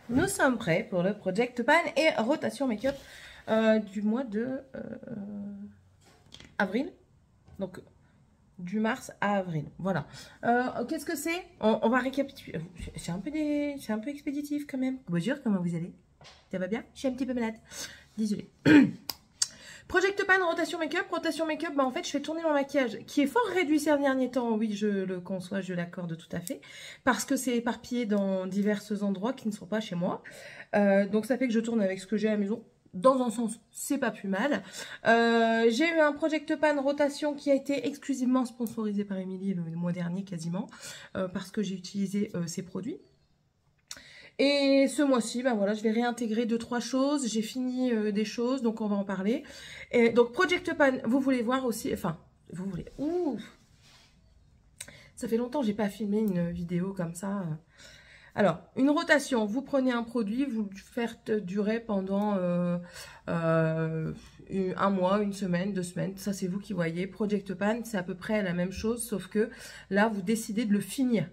Nous sommes prêts pour le Project Pan et rotation make-up du mois de avril. Donc, du mars à avril. Voilà. Qu'est-ce que c'est? On va récapituler. C'est un peu expéditif quand même. Bonjour, comment vous allez? Ça va bien? Je suis un petit peu malade. Désolée. Project Pan, rotation make-up. Rotation make-up, bah en fait, je fais tourner mon maquillage qui est fort réduit ces derniers temps. Oui, je le conçois, je l'accorde tout à fait. Parce que c'est éparpillé dans divers endroits qui ne sont pas chez moi. Donc, ça fait que je tourne avec ce que j'ai à la maison. Dans un sens, c'est pas plus mal. J'ai eu un Project Pan rotation qui a été exclusivement sponsorisé par Émilie le mois dernier quasiment. Parce que j'ai utilisé ses produits. Et ce mois-ci, ben voilà, je vais réintégrer 2-3 choses. J'ai fini des choses, donc on va en parler. Et donc, Project Pan, vous voulez voir aussi... Enfin, vous voulez... Ouh, ça fait longtemps que j'ai pas filmé une vidéo comme ça. Alors, une rotation, vous prenez un produit, vous le faites durer pendant un mois, une semaine, 2 semaines. Ça, c'est vous qui voyez. Project Pan, c'est à peu près la même chose, sauf que là, vous décidez de le finir.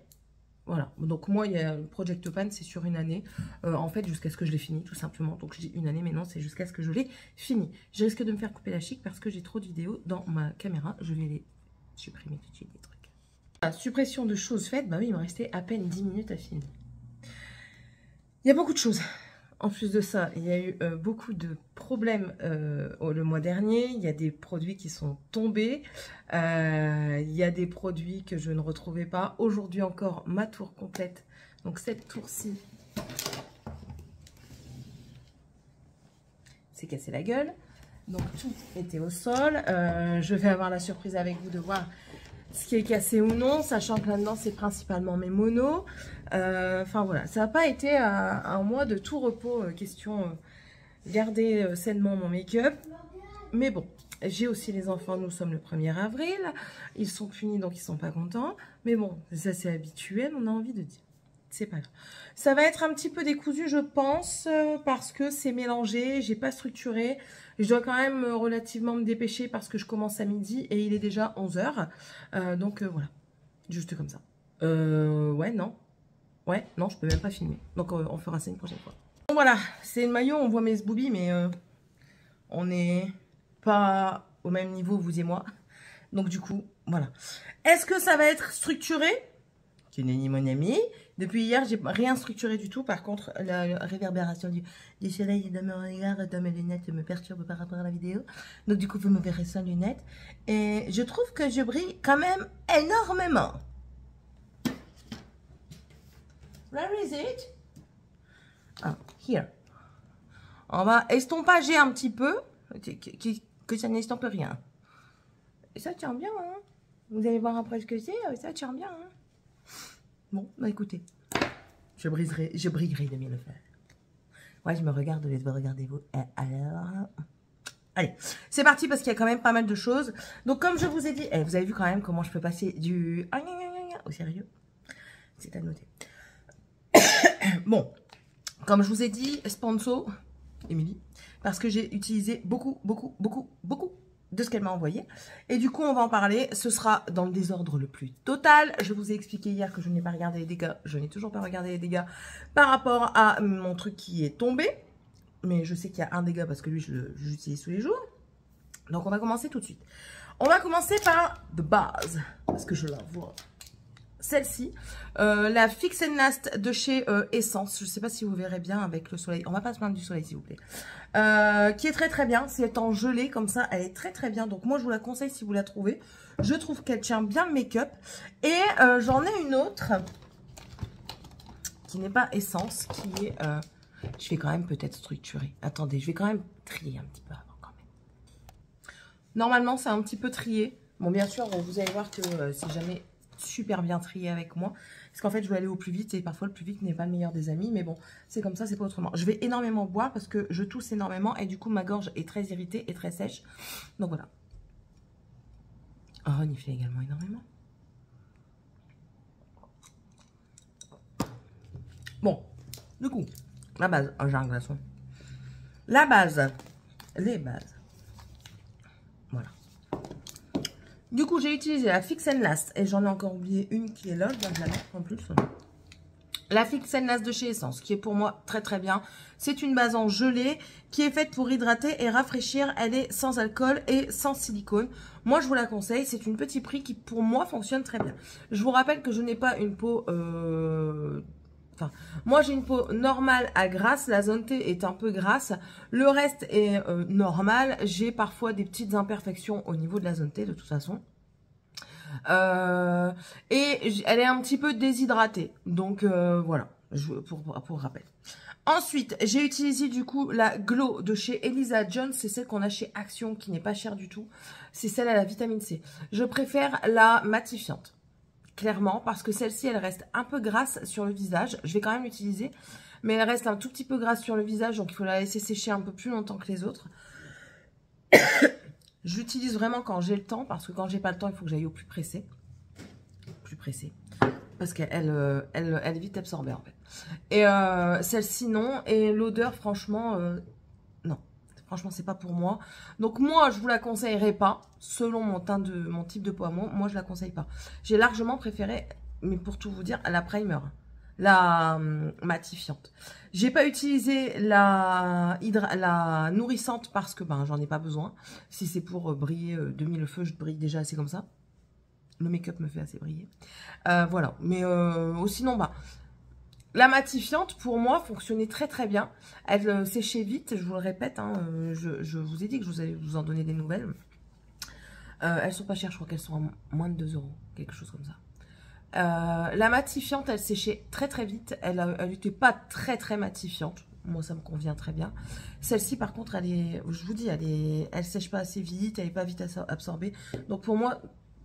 Voilà, donc moi, il y a le Project Pan, c'est sur une année, en fait, jusqu'à ce que je l'ai fini, tout simplement. Donc, je dis une année, mais non, c'est jusqu'à ce que je l'ai fini. Je risque de me faire couper la chic parce que j'ai trop de vidéos dans ma caméra. Je vais les supprimer tout de suite, les trucs. La suppression de choses faites, bah oui, il me restait à peine 10 minutes à filmer. Il y a beaucoup de choses. En plus de ça, il y a eu beaucoup de problèmes le mois dernier. Il y a des produits qui sont tombés. Il y a des produits que je ne retrouvais pas. Aujourd'hui encore, ma tour complète. Donc cette tour-ci s'est cassé la gueule. Donc tout était au sol. Je vais avoir la surprise avec vous de voir ce qui est cassé ou non, sachant que là-dedans, c'est principalement mes monos. Enfin voilà, ça n'a pas été un mois de tout repos, question garder sainement mon make-up. Mais bon, j'ai aussi les enfants, nous sommes le 1er avril. Ils sont punis, donc ils sont pas contents. Mais bon, ça c'est habituel, on a envie de dire. C'est pas grave. Ça va être un petit peu décousu, je pense, parce que c'est mélangé, j'ai pas structuré. Je dois quand même relativement me dépêcher parce que je commence à midi et il est déjà 11 h. Donc voilà, juste comme ça. Ouais, non. Ouais, non, je peux même pas filmer. Donc on fera ça une prochaine fois. Bon, voilà, c'est le maillot, on voit mes boobies, mais on n'est pas au même niveau, vous et moi. Donc du coup, voilà. Est-ce que ça va être structuré? Qui n'est ni mon ami. Depuis hier, j'ai rien structuré du tout. Par contre, la réverbération du soleil dans mon regard, dans mes lunettes, me perturbe par rapport à la vidéo. Donc du coup, vous me verrez sans lunettes. Et je trouve que je brille quand même énormément. Where is it? Ah, here. On va estompager un petit peu, que ça n'estompe rien. Et ça tient bien, hein. Vous allez voir après ce que c'est, ça tient bien, hein. Bon, bah écoutez, je brillerai de mieux le faire. Ouais, je me regarde, je vais vous regarder vous. Alors, allez, c'est parti parce qu'il y a quand même pas mal de choses. Donc comme je vous ai dit, vous avez vu quand même comment je peux passer du au sérieux. C'est à noter. Bon, comme je vous ai dit, sponsor, Émilie, parce que j'ai utilisé beaucoup de ce qu'elle m'a envoyé. Et du coup, on va en parler. Ce sera dans le désordre le plus total. Je vous ai expliqué hier que je n'ai pas regardé les dégâts. Je n'ai toujours pas regardé les dégâts par rapport à mon truc qui est tombé. Mais je sais qu'il y a un dégât parce que lui, je l'utilise tous les jours. Donc, on va commencer tout de suite. On va commencer par de base. Parce que je la vois. Celle-ci, la Fix and Last de chez Essence. Je ne sais pas si vous verrez bien avec le soleil. On va pas se plaindre du soleil, s'il vous plaît. Qui est très bien. C'est en gelée comme ça. Elle est très bien. Donc moi, je vous la conseille si vous la trouvez. Je trouve qu'elle tient bien le make-up. Et j'en ai une autre qui n'est pas Essence, qui est... je vais quand même peut-être structurer. Attendez, je vais quand même trier un petit peu avant quand même. Normalement, c'est un petit peu trié. Bon, bien sûr, vous allez voir que c'est jamais... super bien trié avec moi parce qu'en fait je veux aller au plus vite et parfois le plus vite n'est pas le meilleur des amis, mais bon, c'est comme ça, c'est pas autrement. Je vais énormément boire parce que je tousse énormément et du coup ma gorge est très irritée et très sèche, donc voilà. Renifler également énormément. Bon, du coup la base, j'ai un glaçon, la base, les bases, voilà. Du coup, j'ai utilisé la Fix and Last et j'en ai encore oublié une qui est là, je viens de la mettre en plus. La Fix and Last de chez Essence, qui est pour moi très très bien. C'est une base en gelée qui est faite pour hydrater et rafraîchir. Elle est sans alcool et sans silicone. Moi, je vous la conseille. C'est une petite prix qui, pour moi, fonctionne très bien. Je vous rappelle que je n'ai pas une peau... Enfin, moi, j'ai une peau normale à grasse. La zone T est un peu grasse. Le reste est normal. J'ai parfois des petites imperfections au niveau de la zone T, de toute façon. Et elle est un petit peu déshydratée. Donc, voilà, pour rappel. Ensuite, j'ai utilisé du coup la Glow de chez Elisa Jones. C'est celle qu'on a chez Action, qui n'est pas chère du tout. C'est celle à la vitamine C. Je préfère la matifiante, clairement, parce que celle-ci, elle reste un peu grasse sur le visage. Je vais quand même l'utiliser, mais elle reste un tout petit peu grasse sur le visage, donc il faut la laisser sécher un peu plus longtemps que les autres. Je l'utilise vraiment quand j'ai le temps, parce que quand j'ai pas le temps, il faut que j'aille au plus pressé. Plus pressé. Parce qu'elle elle est vite absorbée, en fait. Et celle-ci, non. Et l'odeur, franchement, non. Franchement, c'est pas pour moi. Donc, moi, je vous la conseillerais pas. Selon mon type de peau à moi, je la conseille pas. J'ai largement préféré, mais pour tout vous dire, la primer. La matifiante. J'ai pas utilisé la nourrissante parce que ben j'en ai pas besoin. Si c'est pour briller de mille feux, je brille déjà assez comme ça. Le make-up me fait assez briller. Voilà. Mais sinon, bah, la matifiante, pour moi, fonctionnait très très bien. Elle séchait vite, je vous le répète. Hein, je vous ai dit que je vous allais vous en donner des nouvelles. Elles sont pas chères, je crois qu'elles sont à moins de 2 €, quelque chose comme ça. La matifiante, elle séchait très très vite. Elle n'était pas très très matifiante. Moi, ça me convient très bien. Celle-ci, par contre, elle est, je vous dis, elle sèche pas assez vite. Elle est pas vite absorbée. Donc pour moi,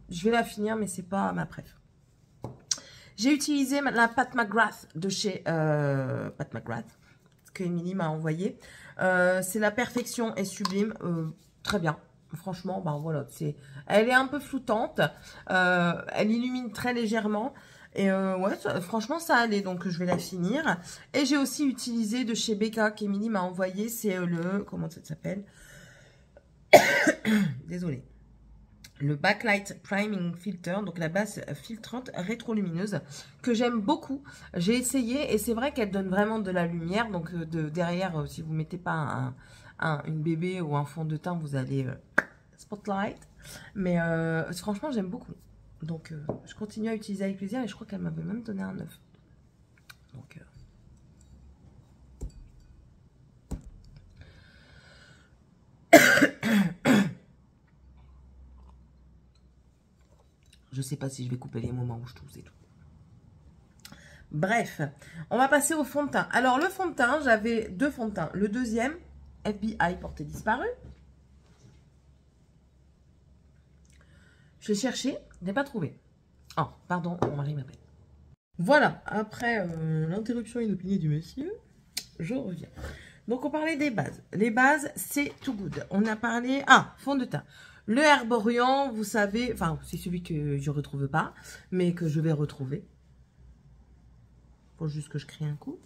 je vais la finir, mais c'est pas ma préf. J'ai utilisé la Pat McGrath de chez Pat McGrath, que Émilie m'a envoyé. C'est la perfection et sublime. Très bien. Franchement, ben voilà, elle est un peu floutante, elle illumine très légèrement, et ouais, franchement, ça allait, donc je vais la finir. Et j'ai aussi utilisé de chez Becca, qu'Emilie m'a envoyé, c'est comment ça s'appelle? Désolée. Le Backlight Priming Filter, donc la base filtrante rétrolumineuse, que j'aime beaucoup. J'ai essayé, et c'est vrai qu'elle donne vraiment de la lumière, donc derrière, si vous ne mettez pas une bébé ou un fond de teint, vous allez spotlight. Mais franchement, j'aime beaucoup. Donc, je continue à utiliser avec plaisir, et je crois qu'elle m'avait même donné un 9. Donc, je sais pas si je vais couper les moments où je tousse et tout. Bref, on va passer au fond de teint. Alors, le fond de teint, j'avais 2 fonds de teint. Le deuxième, FBI portée disparue. Je l'ai cherché, je n'ai pas trouvé. Oh, pardon, mon mari m'appelle. Voilà, après l'interruption inopinée du monsieur, je reviens. Donc, on parlait des bases. Les bases, c'est Too Good. On a parlé... Ah, fond de teint. Le Herborian, vous savez... Enfin, c'est celui que je ne retrouve pas, mais que je vais retrouver. Faut juste que je crée un coup.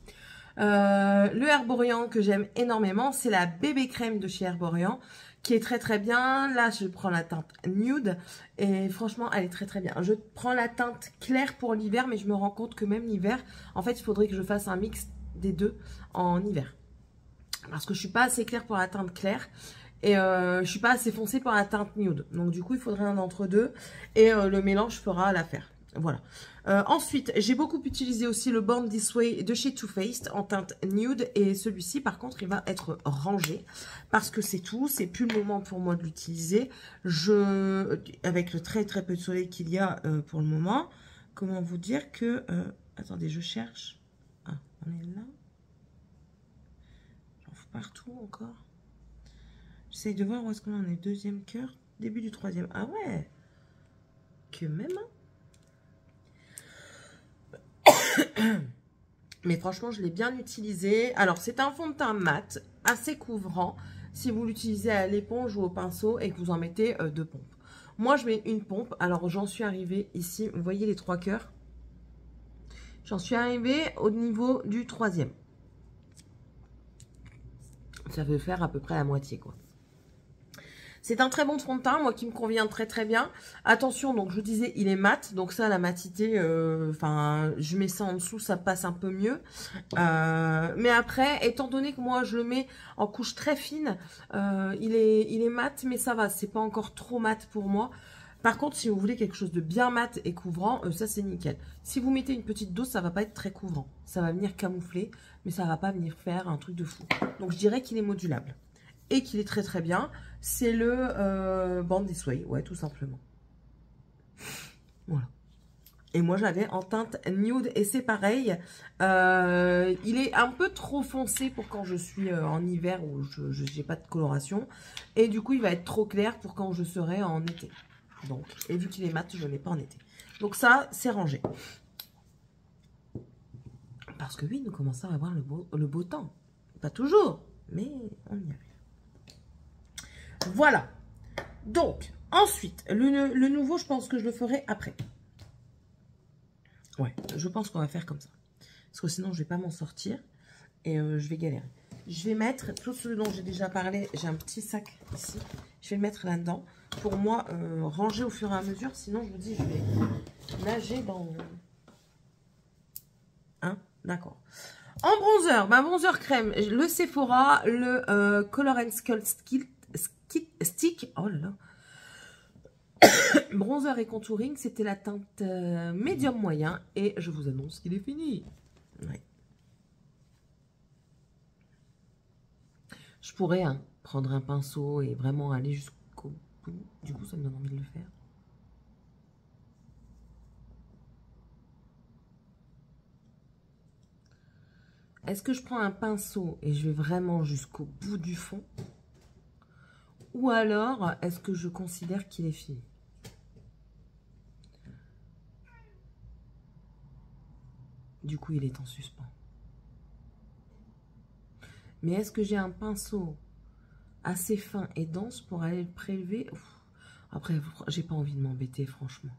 Le Herborian que j'aime énormément, c'est la bébé crème de chez Herborian, qui est très très bien. Là, je prends la teinte nude, et franchement, elle est très très bien. Je prends la teinte claire pour l'hiver, mais je me rends compte que même l'hiver, en fait, il faudrait que je fasse un mix des deux en hiver. Parce que je suis pas assez claire pour la teinte claire, et je suis pas assez foncée pour la teinte nude. Donc du coup, il faudrait un entre deux, et le mélange fera l'affaire. Voilà. Ensuite, j'ai beaucoup utilisé aussi le Born This Way de chez Too Faced en teinte nude. Et celui-ci, par contre, il va être rangé. Parce que c'est tout. C'est plus le moment pour moi de l'utiliser. Avec le très très peu de soleil qu'il y a pour le moment. Comment vous dire que... attendez, je cherche. Ah, on est là. J'en fous partout encore. J'essaye de voir où est-ce qu'on en est. Deuxième cœur. Début du troisième. Ah ouais. Que même... Mais franchement, je l'ai bien utilisé. Alors, c'est un fond de teint mat, assez couvrant, si vous l'utilisez à l'éponge ou au pinceau et que vous en mettez 2 pompes. Moi, je mets une pompe. Alors, j'en suis arrivée ici. Vous voyez les 3 cœurs? J'en suis arrivée au niveau du 3e. Ça veut faire à peu près la moitié, quoi. C'est un très bon fond de teint, moi qui me convient très très bien. Attention, donc je vous disais, il est mat, donc ça la matité, enfin je mets ça en dessous, ça passe un peu mieux. Mais après, étant donné que moi je le mets en couche très fine, il est mat, mais ça va, c'est pas encore trop mat pour moi. Par contre, si vous voulez quelque chose de bien mat et couvrant, ça c'est nickel. Si vous mettez une petite dose, ça va pas être très couvrant. Ça va venir camoufler, mais ça va pas venir faire un truc de fou. Donc je dirais qu'il est modulable. Et qu'il est très très bien, c'est le Band This Way, ouais, tout simplement. Voilà. Et moi, j'avais en teinte nude, et c'est pareil. Il est un peu trop foncé pour quand je suis en hiver où je n'ai pas de coloration. Et du coup, il va être trop clair pour quand je serai en été. Donc, et vu qu'il est mat, je ne l'ai pas en été. Donc ça, c'est rangé. Parce que oui, nous commençons à avoir le beau temps. Pas toujours, mais on y arrive. Voilà. Donc, ensuite, le nouveau, je pense que je le ferai après. Ouais, je pense qu'on va faire comme ça. Parce que sinon, je ne vais pas m'en sortir. Et je vais galérer. Je vais mettre tout ce dont j'ai déjà parlé. J'ai un petit sac ici. Je vais le mettre là-dedans. Pour moi, ranger au fur et à mesure. Sinon, je vous dis, je vais nager dans... Hein? D'accord. En bronzer, ma bronzer crème, le Sephora, le Color and Skull Stick. Oh là là. Bronzer et contouring, c'était la teinte médium moyen. Et je vous annonce qu'il est fini. Ouais. Je pourrais prendre un pinceau et vraiment aller jusqu'au bout. Du coup, ça me donne envie de le faire. Est-ce que je prends un pinceau et je vais vraiment jusqu'au bout du fond? Ou alors, est-ce que je considère qu'il est fini? Du coup, il est en suspens. Mais est-ce que j'ai un pinceau assez fin et dense pour aller le prélever? Après, j'ai pas envie de m'embêter, franchement.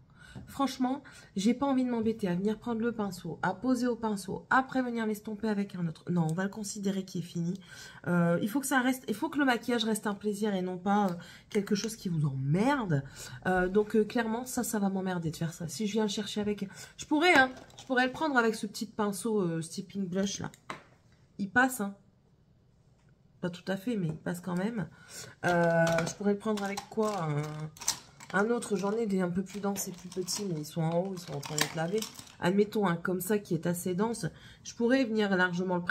Franchement, j'ai pas envie de m'embêter à venir prendre le pinceau, à poser au pinceau, après venir l'estomper avec un autre. Non, on va le considérer qui est fini. Il faut que ça reste, il faut que le maquillage reste un plaisir et non pas quelque chose qui vous emmerde. Donc clairement, ça va m'emmerder de faire ça. Si je viens le chercher avec, je pourrais le prendre avec ce petit pinceau Steeping Blush là. Il passe, hein. Pas tout à fait, mais il passe quand même. Je pourrais le prendre avec quoi? Un autre, j'en ai des un peu plus denses et plus petits, mais ils sont en haut, ils sont en train d'être lavés. Admettons un comme ça qui est assez dense. Je pourrais venir largement le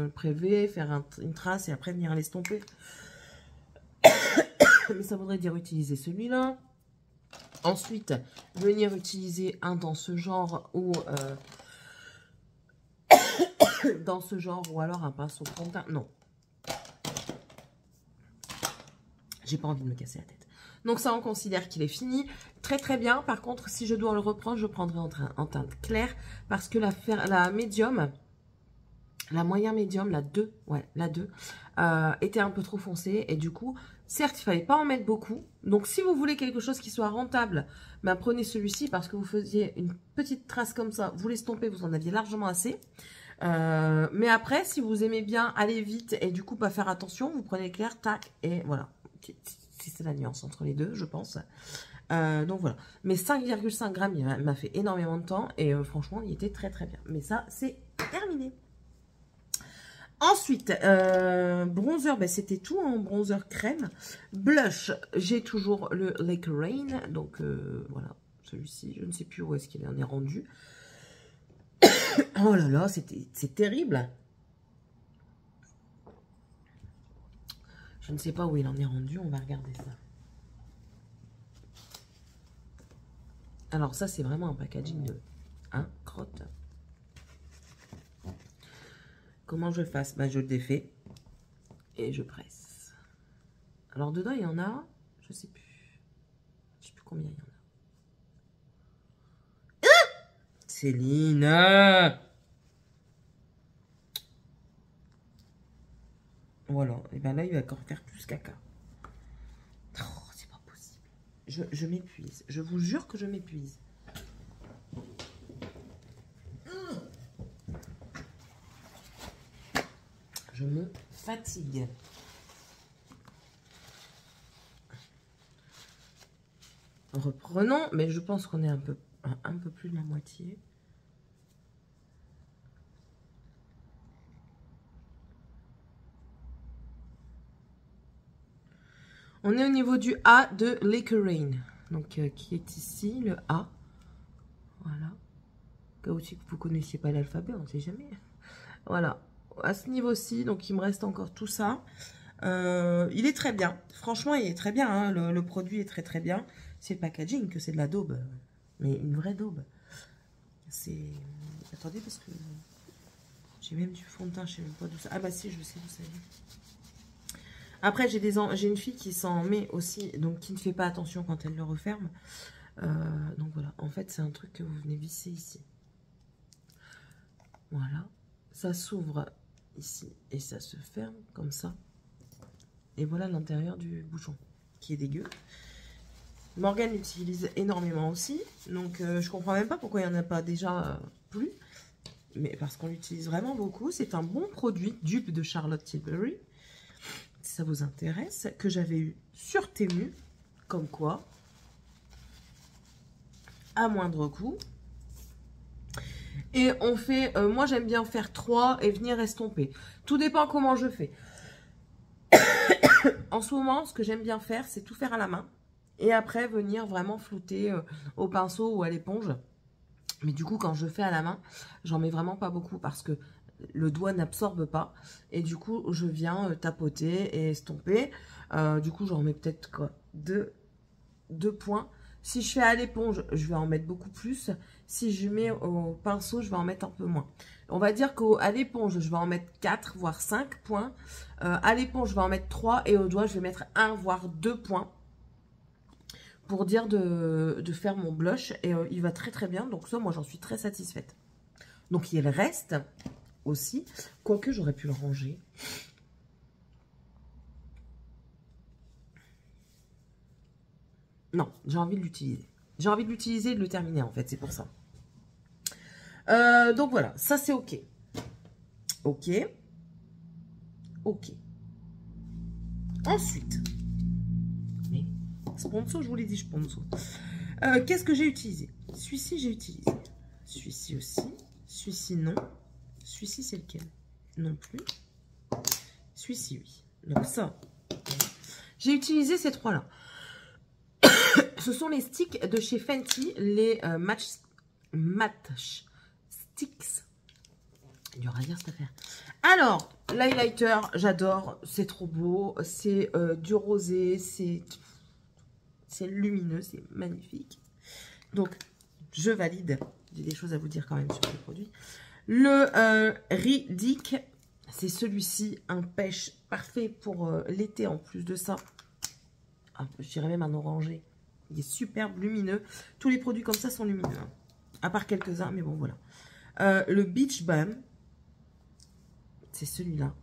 prélever, faire une trace et après venir l'estomper. Mais ça voudrait dire utiliser celui-là. Ensuite, venir utiliser un dans ce genre ou dans ce genre ou alors un pinceau fond de teint. Non. J'ai pas envie de me casser la tête. Donc ça, on considère qu'il est fini. Très très bien. Par contre, si je dois le reprendre, je prendrai en teinte claire. Parce que la médium, la moyen médium, la 2, ouais, la 2, était un peu trop foncée. Et du coup, certes, il fallait pas en mettre beaucoup. Donc si vous voulez quelque chose qui soit rentable, ben, prenez celui-ci parce que vous faisiez une petite trace comme ça. Vous l'estompez, vous en aviez largement assez. Mais après, si vous aimez bien aller vite et du coup pas faire attention, vous prenez clair, tac, et voilà. C'est la nuance entre les deux, je pense. Donc voilà. Mais 5,5 grammes, il m'a fait énormément de temps. Et franchement, il était très très bien. Mais ça, c'est terminé. Ensuite, bronzer, ben, c'était tout en bronzer crème. Blush, j'ai toujours le Lake Rain. Donc voilà, celui-ci, je ne sais plus où est-ce qu'il en est rendu. Oh là là, c'est terrible. Je ne sais pas où il en est rendu, on va regarder ça. Alors ça, c'est vraiment un packaging de crotte. Comment je fasse? Bah, je le défais et je presse. Alors dedans, il y en a, je sais plus. Je sais plus combien il y en a. Ah, Céline! Voilà, et bien là, il va encore faire plus caca. Oh, c'est pas possible. Je m'épuise. Je vous jure que je m'épuise. Je me fatigue. reprenons, mais je pense qu'on est un peu plus de la moitié. On est au niveau du A de Liquorine, donc qui est ici, le A. Voilà. Cas où si vous ne connaissiez pas l'alphabet, on ne sait jamais. Voilà, à ce niveau-ci, donc il me reste encore tout ça. Il est très bien, franchement il est très bien, hein. Le produit est très très bien. C'est le packaging que c'est de la daube, mais une vraie daube. C'est... Attendez parce que j'ai même du fond de teint, je sais même pas d'où ça... Ah bah si, je sais d'où ça vient. Après j'ai une fille qui s'en met aussi, donc qui ne fait pas attention quand elle le referme. Donc voilà, en fait c'est un truc que vous venez visser ici. Voilà, ça s'ouvre ici et ça se ferme comme ça. Et voilà l'intérieur du bouchon qui est dégueu. Morgane l'utilise énormément aussi, donc je comprends même pas pourquoi il n'y en a pas déjà plus, mais parce qu'on l'utilise vraiment beaucoup. C'est un bon produit, dupe de Charlotte Tilbury, si ça vous intéresse, que j'avais eu sur Temu, comme quoi, à moindre coût. Et on fait, moi j'aime bien faire 3 et venir estomper. Tout dépend comment je fais. En ce moment, ce que j'aime bien faire, c'est tout faire à la main. Et après, venir vraiment flouter au pinceau ou à l'éponge. Mais du coup, quand je fais à la main, j'en mets vraiment pas beaucoup parce que le doigt n'absorbe pas. Et du coup, je viens tapoter et estomper. Du coup, j'en mets peut-être quoi, 2 points. Si je fais à l'éponge, je vais en mettre beaucoup plus. Si je mets au pinceau, je vais en mettre un peu moins. On va dire qu'à l'éponge, je vais en mettre 4, voire 5 points. À l'éponge, je vais en mettre 3. Et au doigt, je vais mettre 1, voire 2 points. Pour dire de faire mon blush. Et il va très très bien. Donc ça, moi, j'en suis très satisfaite. Donc il reste aussi. Quoique, j'aurais pu le ranger. Non, j'ai envie de l'utiliser. J'ai envie de l'utiliser et de le terminer, en fait. C'est pour ça. Donc voilà, ça c'est ok. Ok. Ok. Ensuite. Mais, sponsor, je vous l'ai dit, sponsor. Qu'est-ce que j'ai utilisé? Celui-ci, j'ai utilisé. Celui-ci aussi. Celui-ci, non. Celui-ci, c'est lequel? Non plus. Celui-ci, oui. Donc ça. J'ai utilisé ces trois-là. Ce sont les sticks de chez Fenty, les Match Sticks. Il y aura à dire cette affaire. Alors, l'highlighter, j'adore. C'est trop beau. C'est du rosé. C'est lumineux. C'est magnifique. Donc, je valide. J'ai des choses à vous dire quand même sur le produit. Le Riddick, c'est celui-ci. Un pêche parfait pour l'été en plus de ça. Ah, je dirais même un orangé. Il est superbe, lumineux. Tous les produits comme ça sont lumineux. Hein. À part quelques-uns, mais bon, voilà. Le Beach Balm. C'est celui-là.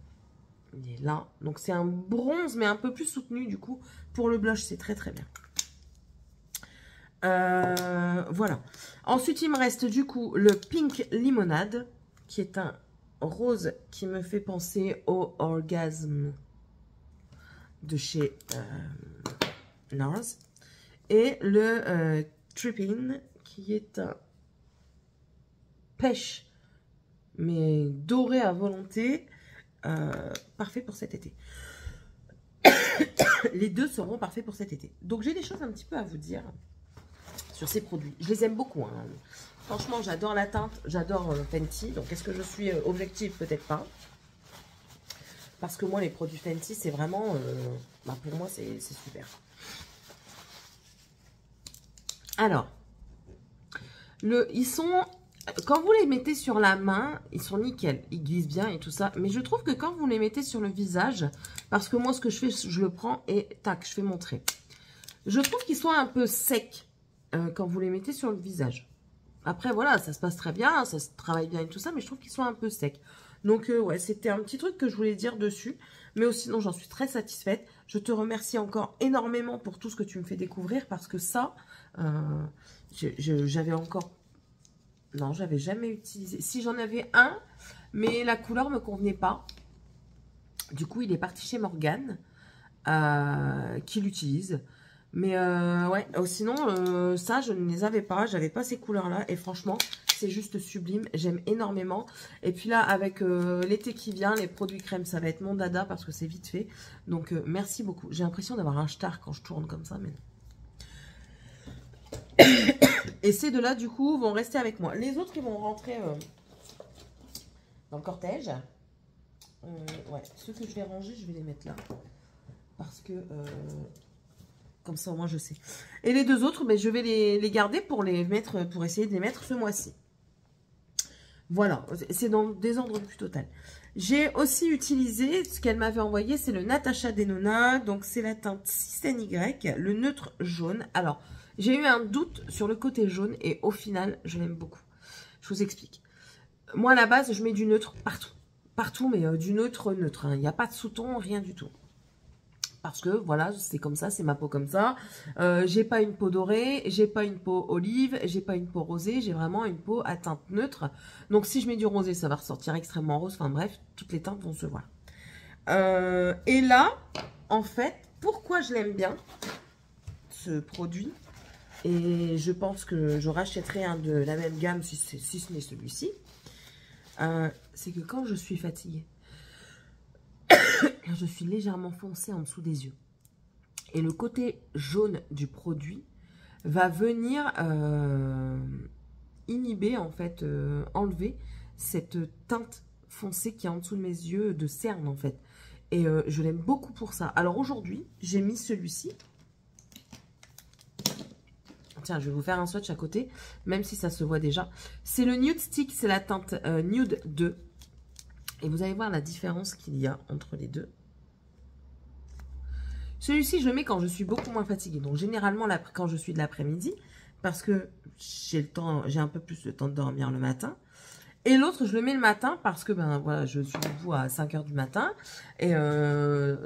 Il est là. Donc, c'est un bronze, mais un peu plus soutenu, du coup. Pour le blush, c'est très, très bien. Voilà. Ensuite, il me reste, du coup, le Pink Limonade, qui est un rose qui me fait penser au Orgasme de chez NARS. Et le Tripping, qui est un pêche, mais doré à volonté, parfait pour cet été. Les deux seront parfaits pour cet été. Donc, j'ai des choses un petit peu à vous dire sur ces produits. Je les aime beaucoup. Hein. Franchement, j'adore la teinte, j'adore Fenty. Donc, est-ce que je suis objective? Peut-être pas. Parce que moi, les produits Fenty, c'est vraiment... bah, pour moi, c'est super. Alors, ils sont... Quand vous les mettez sur la main, ils sont nickel. Ils glissent bien et tout ça. Mais je trouve que quand vous les mettez sur le visage, parce que moi, ce que je fais, je le prends et tac, je fais mon trait. Je trouve qu'ils sont un peu secs quand vous les mettez sur le visage. Après, voilà, ça se passe très bien, ça se travaille bien et tout ça, mais je trouve qu'ils sont un peu secs. Donc, ouais, c'était un petit truc que je voulais dire dessus. Mais sinon, j'en suis très satisfaite. Je te remercie encore énormément pour tout ce que tu me fais découvrir. Parce que ça, j'avais encore... Non, j'avais jamais utilisé. Si, j'en avais un, mais la couleur me convenait pas. Du coup, il est parti chez Morgane, qui l'utilise. Mais ouais, sinon, ça, je ne les avais pas. J'avais pas ces couleurs-là. Et franchement, c'est juste sublime. J'aime énormément. Et puis là, avec l'été qui vient, les produits crème, ça va être mon dada parce que c'est vite fait. Donc, merci beaucoup. J'ai l'impression d'avoir un star quand je tourne comme ça, mais non. Et ces deux-là, du coup, vont rester avec moi. Les autres, ils vont rentrer dans le cortège. Ouais, ceux que je vais ranger, je vais les mettre là. Parce que... comme ça, au moins, je sais. Et les deux autres, ben, je vais les garder pour les mettre, pour essayer de les mettre ce mois-ci. Voilà, c'est dans le désordre le plus total. J'ai aussi utilisé, ce qu'elle m'avait envoyé, c'est le Natasha Denona. Donc, c'est la teinte 6NY, le neutre jaune. Alors, j'ai eu un doute sur le côté jaune et au final, je l'aime beaucoup. Je vous explique. Moi, à la base, je mets du neutre partout. Partout, mais du neutre. Hein. Il n'y a pas de sous-ton, rien du tout. Parce que, voilà, c'est comme ça, c'est ma peau comme ça. J'ai pas une peau dorée, j'ai pas une peau olive, j'ai pas une peau rosée, j'ai vraiment une peau à teinte neutre. Donc, si je mets du rosé, ça va ressortir extrêmement rose. Enfin, bref, toutes les teintes vont se voir. Et là, en fait, pourquoi je l'aime bien, ce produit, et je pense que je rachèterai un de la même gamme si ce n'est celui-ci, c'est que quand je suis fatiguée, je suis légèrement foncée en dessous des yeux. Et le côté jaune du produit va venir inhiber, en fait, enlever cette teinte foncée qui est en dessous de mes yeux, de cerne, en fait. Et je l'aime beaucoup pour ça. Alors aujourd'hui, j'ai mis celui-ci. Tiens, je vais vous faire un swatch à côté, même si ça se voit déjà. C'est le Nude Stick, c'est la teinte Nude 2. Et vous allez voir la différence qu'il y a entre les deux. Celui-ci, je le mets quand je suis beaucoup moins fatiguée. Donc, généralement, quand je suis de l'après-midi, parce que j'ai un peu plus de temps de dormir le matin. Et l'autre, je le mets le matin parce que, ben voilà, je suis debout à 5 h du matin. Et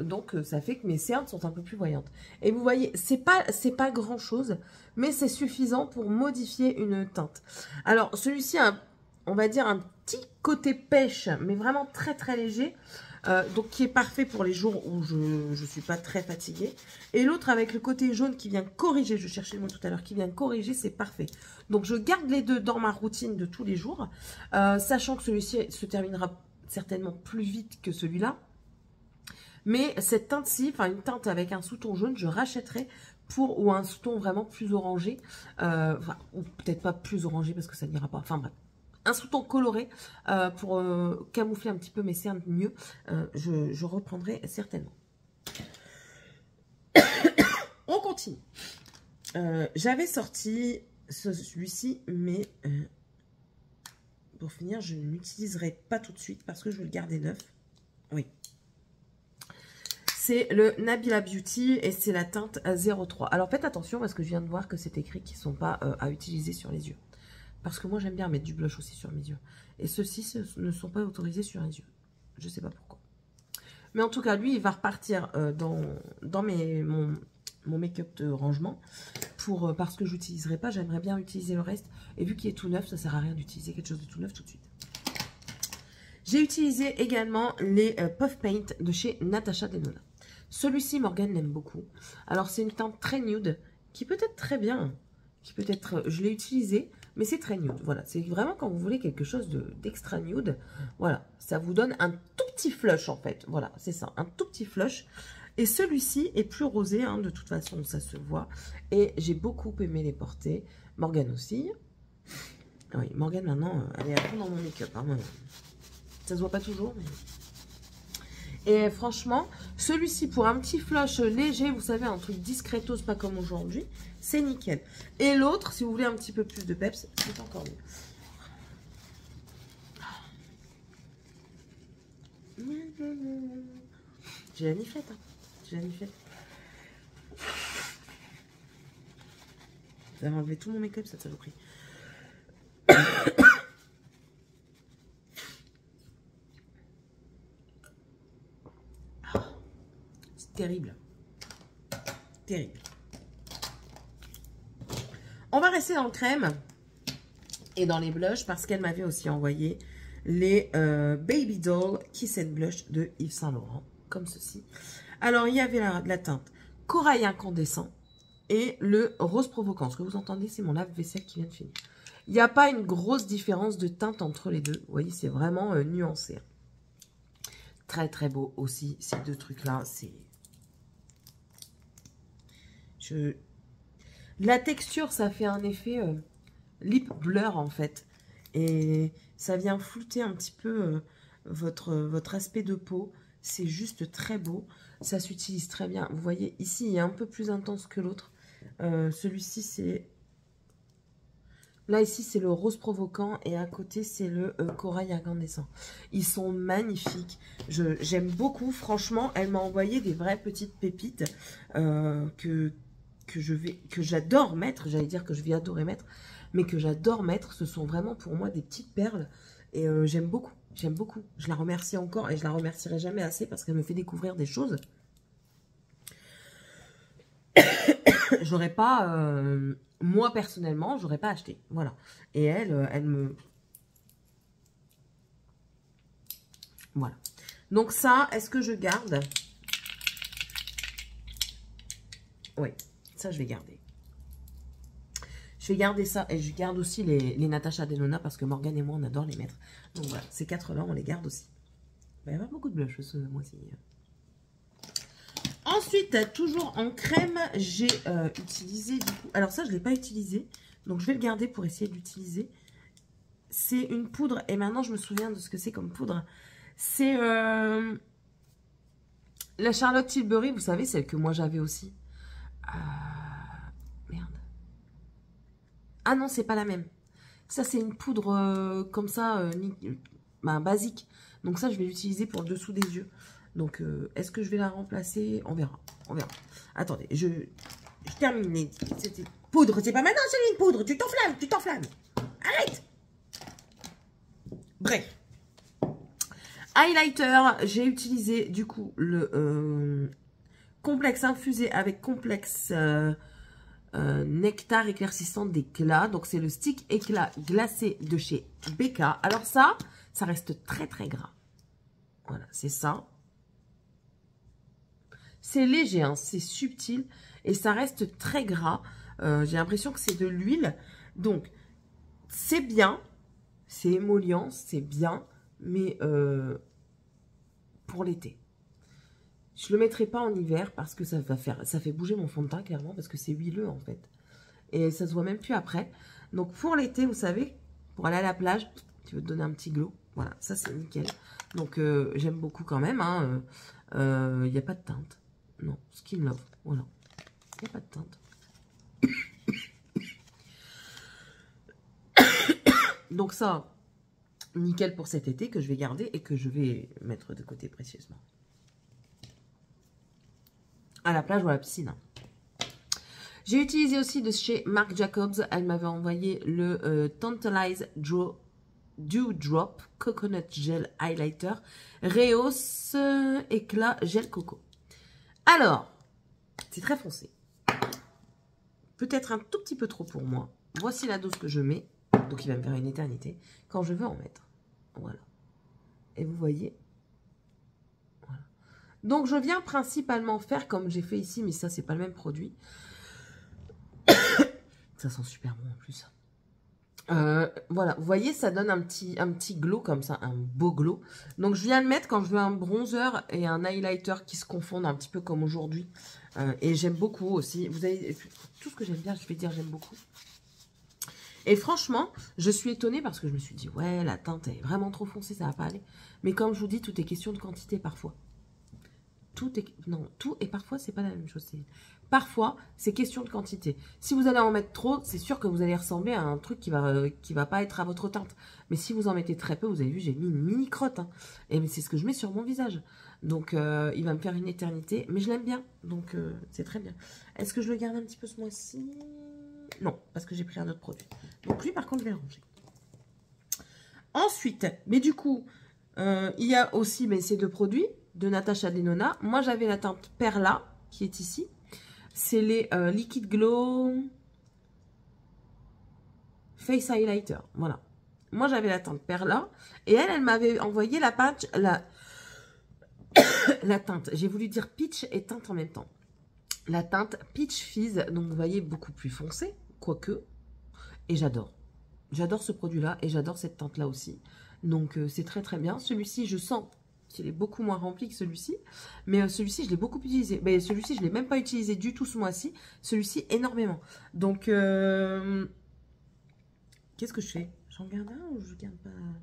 donc, ça fait que mes cernes sont un peu plus voyantes. Et vous voyez, c'est pas grand-chose, mais c'est suffisant pour modifier une teinte. Alors, celui-ci a, on va dire, un petit côté pêche, mais vraiment très, très léger. Donc, qui est parfait pour les jours où je ne suis pas très fatiguée. Et l'autre avec le côté jaune qui vient corriger, je cherchais le mot tout à l'heure, qui vient corriger, c'est parfait. Donc, je garde les deux dans ma routine de tous les jours, sachant que celui-ci se terminera certainement plus vite que celui-là. Mais cette teinte-ci, enfin une teinte avec un sous-ton jaune, je rachèterai ou un sous-ton vraiment plus orangé, ou peut-être pas plus orangé parce que ça n'ira pas, enfin bref. Un sous-ton coloré pour camoufler un petit peu mes cernes mieux. Je reprendrai certainement. On continue. J'avais sorti celui-ci, mais pour finir, je ne l'utiliserai pas tout de suite parce que je veux le garder neuf. Oui. C'est le Nabila Beauty et c'est la teinte 03. Alors faites attention parce que je viens de voir que c'est écrit qu'ils ne sont pas à utiliser sur les yeux. Parce que moi, j'aime bien mettre du blush aussi sur mes yeux. Et ceux-ci ne sont pas autorisés sur les yeux. Je ne sais pas pourquoi. Mais en tout cas, lui, il va repartir dans mon make-up de rangement. Parce que je n'utiliserai pas, j'aimerais bien utiliser le reste. Et vu qu'il est tout neuf, ça ne sert à rien d'utiliser quelque chose de tout neuf tout de suite. J'ai utilisé également les Puff Paint de chez Natasha Denona. Celui-ci, Morgane l'aime beaucoup. Alors, c'est une teinte très nude qui peut être très bien. Je l'ai utilisé. Mais c'est très nude, voilà. C'est vraiment quand vous voulez quelque chose d'extra nude. Voilà, ça vous donne un tout petit flush en fait. Voilà, c'est ça, un tout petit flush. Et celui-ci est plus rosé, hein, de toute façon, ça se voit. Et j'ai beaucoup aimé les porter. Morgane aussi. Oui, Morgane maintenant, elle est à fond dans mon make-up. Hein, ça se voit pas toujours, mais... Et franchement, celui-ci pour un petit flush léger, vous savez, un truc discretos, pas comme aujourd'hui, c'est nickel. Et l'autre, si vous voulez un petit peu plus de peps, c'est encore mieux. J'ai la niflette, hein. J'ai la niflette. Vous avez enlevé tout mon make-up, cette saloperie. Terrible. Terrible. On va rester dans le crème et dans les blushs parce qu'elle m'avait aussi envoyé les Baby Doll Kiss and Blush de Yves Saint Laurent, comme ceci. Alors, il y avait la teinte Corail Incandescent. et le rose provocant. Ce que vous entendez, c'est mon lave-vaisselle qui vient de finir. Il n'y a pas une grosse différence de teinte entre les deux. Vous voyez, c'est vraiment nuancé. Très, très beau aussi, ces deux trucs-là. La texture, ça fait un effet lip blur, en fait. Et ça vient flouter un petit peu votre aspect de peau. C'est juste très beau. Ça s'utilise très bien. Vous voyez, ici, il est un peu plus intense que l'autre. Celui-ci, c'est... Là, ici, c'est le rose provocant et à côté, c'est le corail incandescent. Ils sont magnifiques. J'aime beaucoup. Franchement, elle m'a envoyé des vraies petites pépites que j'adore mettre. J'allais dire que je vais adorer mettre, mais que j'adore mettre. Ce sont vraiment pour moi des petites perles et j'aime beaucoup. J'aime beaucoup. Je la remercie encore et je la remercierai jamais assez parce qu'elle me fait découvrir des choses. J'aurais pas... moi, personnellement, j'aurais pas acheté. Voilà. Et elle me... Voilà. Donc ça, est-ce que je garde? Oui, ça, je vais garder. Je vais garder ça. Et je garde aussi les Natasha Denona parce que Morgane et moi, on adore les mettre. Donc voilà, ces 4-là, on les garde aussi. Il y a pas beaucoup de blush ce mois-ci. Ensuite, toujours en crème, j'ai utilisé du coup... Alors ça, je ne l'ai pas utilisé. Donc, je vais le garder pour essayer d'utiliser. C'est une poudre. Et maintenant, je me souviens de ce que c'est comme poudre. C'est la Charlotte Tilbury. Vous savez, celle que moi, j'avais aussi. Merde. Ah non, c'est pas la même. Ça, c'est une poudre comme ça, basique. Donc ça, je vais l'utiliser pour le dessous des yeux. Donc, est-ce que je vais la remplacer? On verra. On verra. Attendez, je termine. C'était poudre. C'est pas maintenant, c'est une poudre. Tu t'enflammes, tu t'enflammes. Arrête. Bref. Highlighter. J'ai utilisé, du coup, le complexe infusé avec complexe nectar éclaircissant d'éclat. Donc, c'est le stick éclat glacé de chez Becca. Alors ça reste très, très gras. Voilà, c'est ça. C'est léger, hein, c'est subtil et ça reste très gras. J'ai l'impression que c'est de l'huile. Donc, c'est bien, c'est émollient, c'est bien, mais pour l'été. Je ne le mettrai pas en hiver parce que ça fait bouger mon fond de teint clairement parce que c'est huileux en fait. Et ça se voit même plus après. Donc, pour l'été, vous savez, pour aller à la plage, tu veux te donner un petit glow. Voilà, ça c'est nickel. Donc, j'aime beaucoup quand même. Il n'y a pas de teinte. Non, Skin Love, voilà. Il n'y a pas de teinte. Donc ça, nickel pour cet été que je vais garder et que je vais mettre de côté précieusement. À la plage ou à la piscine. J'ai utilisé aussi de chez Marc Jacobs. Elle m'avait envoyé le Tantalize Dew Drop Coconut Gel Highlighter Reos Éclat Gel Coco. Alors, c'est très foncé. Peut-être un tout petit peu trop pour moi. Voici la dose que je mets. Donc, il va me faire une éternité. Quand je veux en mettre. Voilà. Et vous voyez. Voilà. Donc, je viens principalement faire comme j'ai fait ici. Mais ça, c'est pas le même produit. Ça sent super bon en plus. Voilà, vous voyez, ça donne un petit glow comme ça, un beau glow. Donc, je viens le mettre quand je veux un bronzer et un highlighter qui se confondent un petit peu comme aujourd'hui. Et j'aime beaucoup aussi. Vous avez tout ce que j'aime bien, je vais dire j'aime beaucoup. Et franchement, je suis étonnée parce que je me suis dit, ouais, la teinte est vraiment trop foncée, ça va pas aller. Mais comme je vous dis, tout est question de quantité parfois. Tout et parfois, c'est pas la même chose. Parfois, c'est question de quantité. Si vous allez en mettre trop, c'est sûr que vous allez ressembler à un truc qui va pas être à votre teinte. Mais si vous en mettez très peu, vous avez vu, j'ai mis une mini crotte. Hein. Et c'est ce que je mets sur mon visage. Donc, il va me faire une éternité. Mais je l'aime bien. Donc, c'est très bien. Est-ce que je le garde un petit peu ce mois-ci? Non, parce que j'ai pris un autre produit. Donc, lui, par contre, je vais le ranger. Ensuite, mais du coup, il y a aussi ces deux produits de Natasha Denona. Moi, j'avais la teinte Perla qui est ici. C'est les Liquid Glow Face Highlighter. Voilà. Moi, j'avais la teinte Perla. Et elle m'avait envoyé la patch, la teinte. J'ai voulu dire Peach et teinte en même temps. la teinte Peach Fizz, donc vous voyez beaucoup plus foncé, quoique, et j'adore. J'adore ce produit-là et j'adore cette teinte-là aussi. Donc c'est très très bien. Celui-ci, je sens qu'il est beaucoup moins rempli que celui-ci, mais celui-ci, je l'ai beaucoup utilisé. Mais celui-ci, je ne l'ai même pas utilisé du tout ce mois-ci. Celui-ci, énormément. Donc, qu'est-ce que je fais? J'en garde un ou je garde pas un?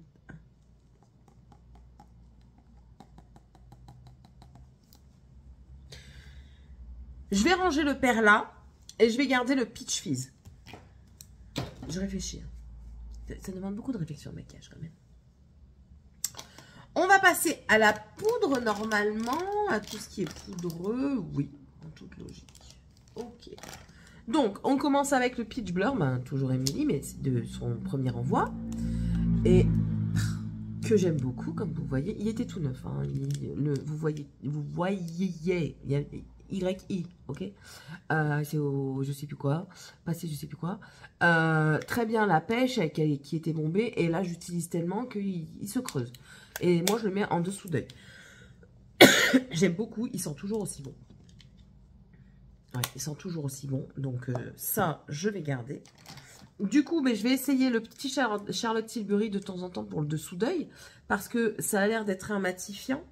Je vais ranger le Perla et je vais garder le Peach Fizz. Je réfléchis. Ça demande beaucoup de réflexion le maquillage quand même. On va passer à la poudre normalement, à tout ce qui est poudreux. Oui, en toute logique. Ok. Donc, on commence avec le Peach Blur, ben, toujours Emily, mais c'est de son premier envoi. Et que j'aime beaucoup, comme vous voyez. Il était tout neuf. Hein. Vous voyez, il y a YI, ok. C'est au je sais plus quoi, passé je sais plus quoi. Très bien la pêche qui était bombée, et là j'utilise tellement qu'il se creuse. Et moi je le mets en dessous d'œil. J'aime beaucoup, il sent toujours aussi bon. Ouais, il sent toujours aussi bon, donc ça je vais garder. Du coup, mais je vais essayer le petit Charlotte Tilbury de temps en temps pour le dessous d'œil, parce que ça a l'air d'être un matifiant.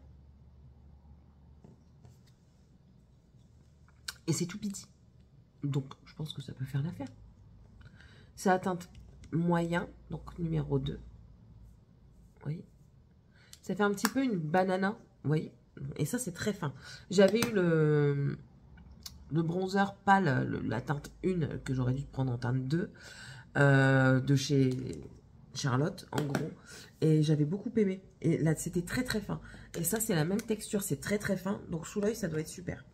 Et c'est tout petit. Donc, je pense que ça peut faire l'affaire. C'est la teinte moyen, donc numéro 2. Vous voyez? Ça fait un petit peu une banana, vous voyez? Et ça, c'est très fin. J'avais eu le bronzer pâle, la teinte 1, que j'aurais dû prendre en teinte 2, de chez Charlotte, en gros. Et j'avais beaucoup aimé. Et là, c'était très, très fin. Et ça, c'est la même texture, c'est très, très fin. Donc, sous l'œil, ça doit être super.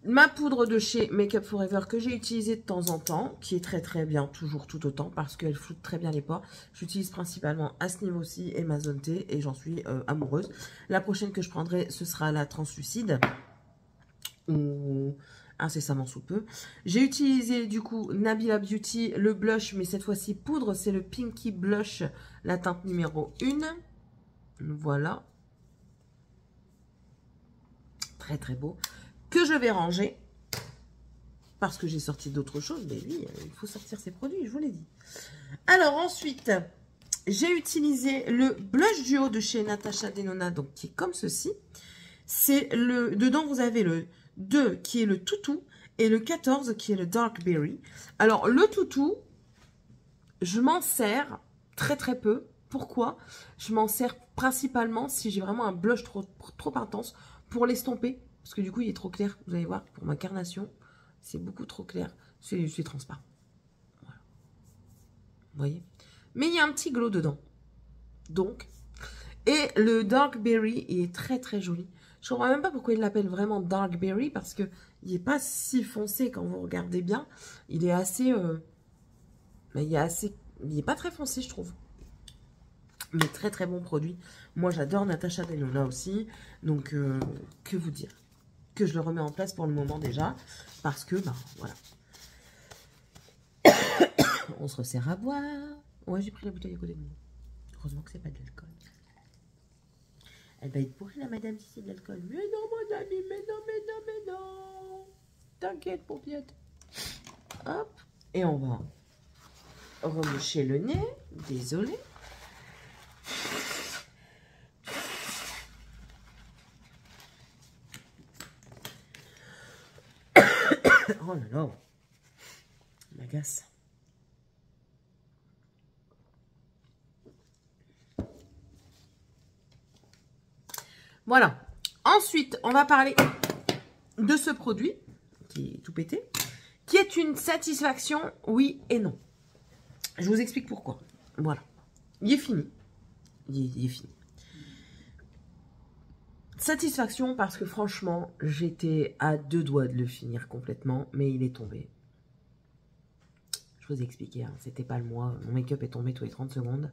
Ma poudre de chez Make Up For Ever que j'ai utilisée de temps en temps, qui est très très bien, toujours tout autant, parce qu'elle floute très bien les pores. J'utilise principalement à ce niveau-ci et ma zone T, et j'en suis amoureuse. La prochaine que je prendrai, ce sera la translucide, ou incessamment sous peu. J'ai utilisé du coup Nabila Beauty, le blush, mais cette fois-ci poudre, c'est le Pinky Blush, la teinte numéro 1. Voilà. Très très beau. Que je vais ranger, parce que j'ai sorti d'autres choses, mais oui, il faut sortir ses produits, je vous l'ai dit. Alors ensuite, j'ai utilisé le blush duo de chez Natasha Denona, donc qui est comme ceci. C'est le, dedans vous avez le 2 qui est le toutou, et le 14 qui est le dark berry. Alors le toutou, je m'en sers très très peu. Pourquoi? Je m'en sers principalement si j'ai vraiment un blush trop intense pour l'estomper. Parce que du coup, il est trop clair. Vous allez voir, pour ma carnation, c'est beaucoup trop clair. C'est transparent. Voilà. Vous voyez? Mais il y a un petit glow dedans. Donc, et le Dark Berry, il est très très joli. Je ne comprends même pas pourquoi il l'appelle vraiment Dark Berry, parce qu'il n'est pas si foncé quand vous regardez bien. Il est assez... il n'est pas très foncé, je trouve. Mais très très bon produit. Moi, j'adore Natasha Denona aussi. Donc, que vous dire? Que je le remets en place pour le moment déjà, parce que, ben, voilà. On se resserre à boire. Ouais, j'ai pris la bouteille à côté de moi. Heureusement que c'est pas de l'alcool. Elle va être pourrie, la madame, si c'est de l'alcool. Mais non, mon ami, mais non, mais non, mais non. T'inquiète, paupiette. Hop. Et on va remoucher le nez. Désolée. Oh là là, m'agace. Voilà. Ensuite, on va parler de ce produit qui est tout pété, qui est une satisfaction, oui et non. Je vous explique pourquoi. Voilà. Il est fini. Il est fini. Satisfaction parce que franchement, j'étais à 2 doigts de le finir complètement, mais il est tombé. Je vous ai expliqué, hein, c'était pas le mois. Mon make-up est tombé tous les 30 secondes.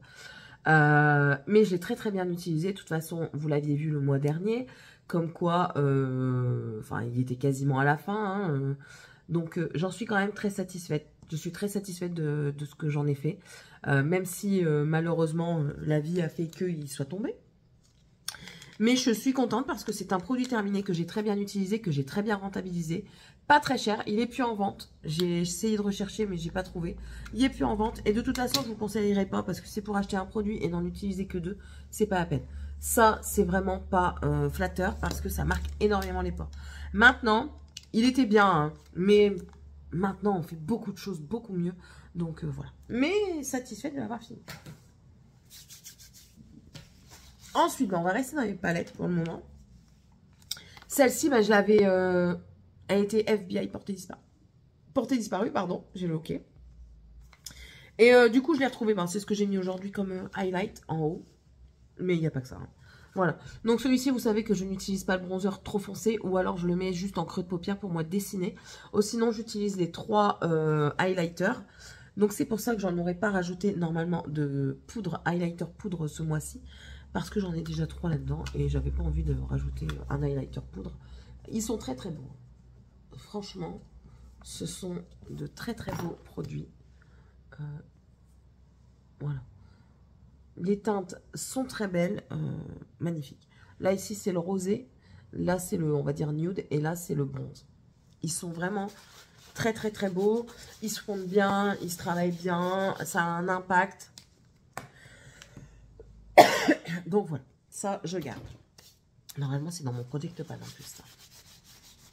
Mais je l'ai très très bien utilisé. De toute façon, vous l'aviez vu le mois dernier. Comme quoi, enfin, il était quasiment à la fin. Hein, donc, j'en suis quand même très satisfaite. Je suis très satisfaite de ce que j'en ai fait. Même si, malheureusement, la vie a fait qu'il soit tombé. Mais je suis contente parce que c'est un produit terminé que j'ai très bien utilisé, que j'ai très bien rentabilisé. Pas très cher, il est plus en vente. J'ai essayé de rechercher mais j'ai pas trouvé. Il est plus en vente et de toute façon je vous conseillerais pas parce que c'est pour acheter un produit et n'en utiliser que 2, c'est pas la peine. Ça c'est vraiment pas flatteur parce que ça marque énormément les pores. Maintenant, il était bien, hein, mais maintenant on fait beaucoup de choses beaucoup mieux. Donc voilà. Mais satisfaite de l'avoir fini. Ensuite, on va rester dans les palettes pour le moment. Celle-ci, je l'avais... elle était FBI portée disparue. Portée disparue, pardon. J'ai le OK. Et du coup, je l'ai retrouvée. C'est ce que j'ai mis aujourd'hui comme highlight en haut. Mais il n'y a pas que ça. Hein. Voilà. Donc celui-ci, vous savez que je n'utilise pas le bronzer trop foncé. Ou alors, je le mets juste en creux de paupière pour moi dessiner. Ou sinon, j'utilise les 3 highlighters. Donc c'est pour ça que j'en aurais pas rajouté normalement de poudre, highlighter poudre ce mois-ci. Parce que j'en ai déjà 3 là-dedans et j'avais pas envie de rajouter un highlighter poudre. Ils sont très très beaux. Franchement, ce sont de très très beaux produits. Voilà. Les teintes sont très belles, magnifiques. Là ici c'est le rosé, là c'est le, on va dire nude et là c'est le bronze. Ils sont vraiment très très très beaux. Ils se fondent bien, ils se travaillent bien, ça a un impact. Donc voilà, ça je garde. Normalement c'est dans mon Protect Pad en plus ça.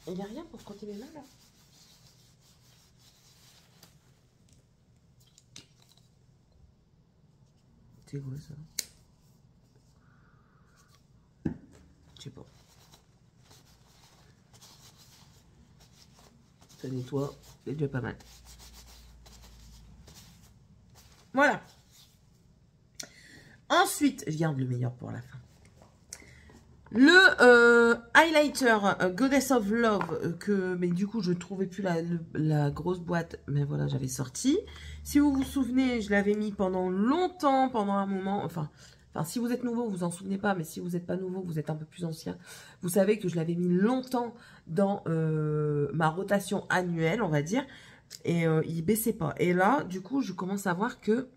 Il n'y a rien pour frotter mes mains là. C'est quoi ça? Je sais pas. Ça nettoie, c'est déjà pas mal. Voilà. Ensuite, je garde le meilleur pour la fin. Le highlighter Goddess of Love, mais du coup, je ne trouvais plus la grosse boîte, mais voilà, j'avais sorti. Si vous vous souvenez, je l'avais mis pendant longtemps, pendant un moment, enfin, si vous êtes nouveau, vous vous en souvenez pas, mais si vous n'êtes pas nouveau, vous êtes un peu plus ancien, vous savez que je l'avais mis longtemps dans ma rotation annuelle, on va dire, et il baissait pas. Et là, du coup, je commence à voir que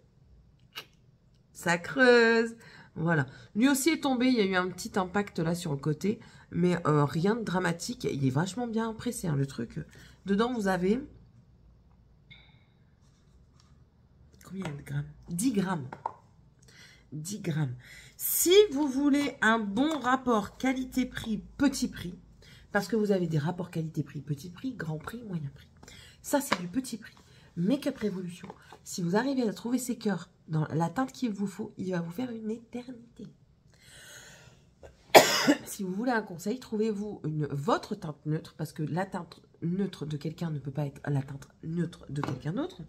ça creuse. Voilà. Lui aussi est tombé. Il y a eu un petit impact là sur le côté. Mais rien de dramatique. Il est vachement bien pressé, hein, le truc. Dedans, vous avez... Combien de grammes? 10 grammes. 10 grammes. Si vous voulez un bon rapport qualité-prix, petit prix, parce que vous avez des rapports qualité-prix, petit prix, grand prix, moyen prix. Ça, c'est du petit prix. Make-up Révolution. Si vous arrivez à trouver ces cœurs dans la teinte qu'il vous faut, il va vous faire une éternité. Si vous voulez un conseil, trouvez-vous votre teinte neutre, parce que la teinte neutre de quelqu'un ne peut pas être la teinte neutre de quelqu'un d'autre.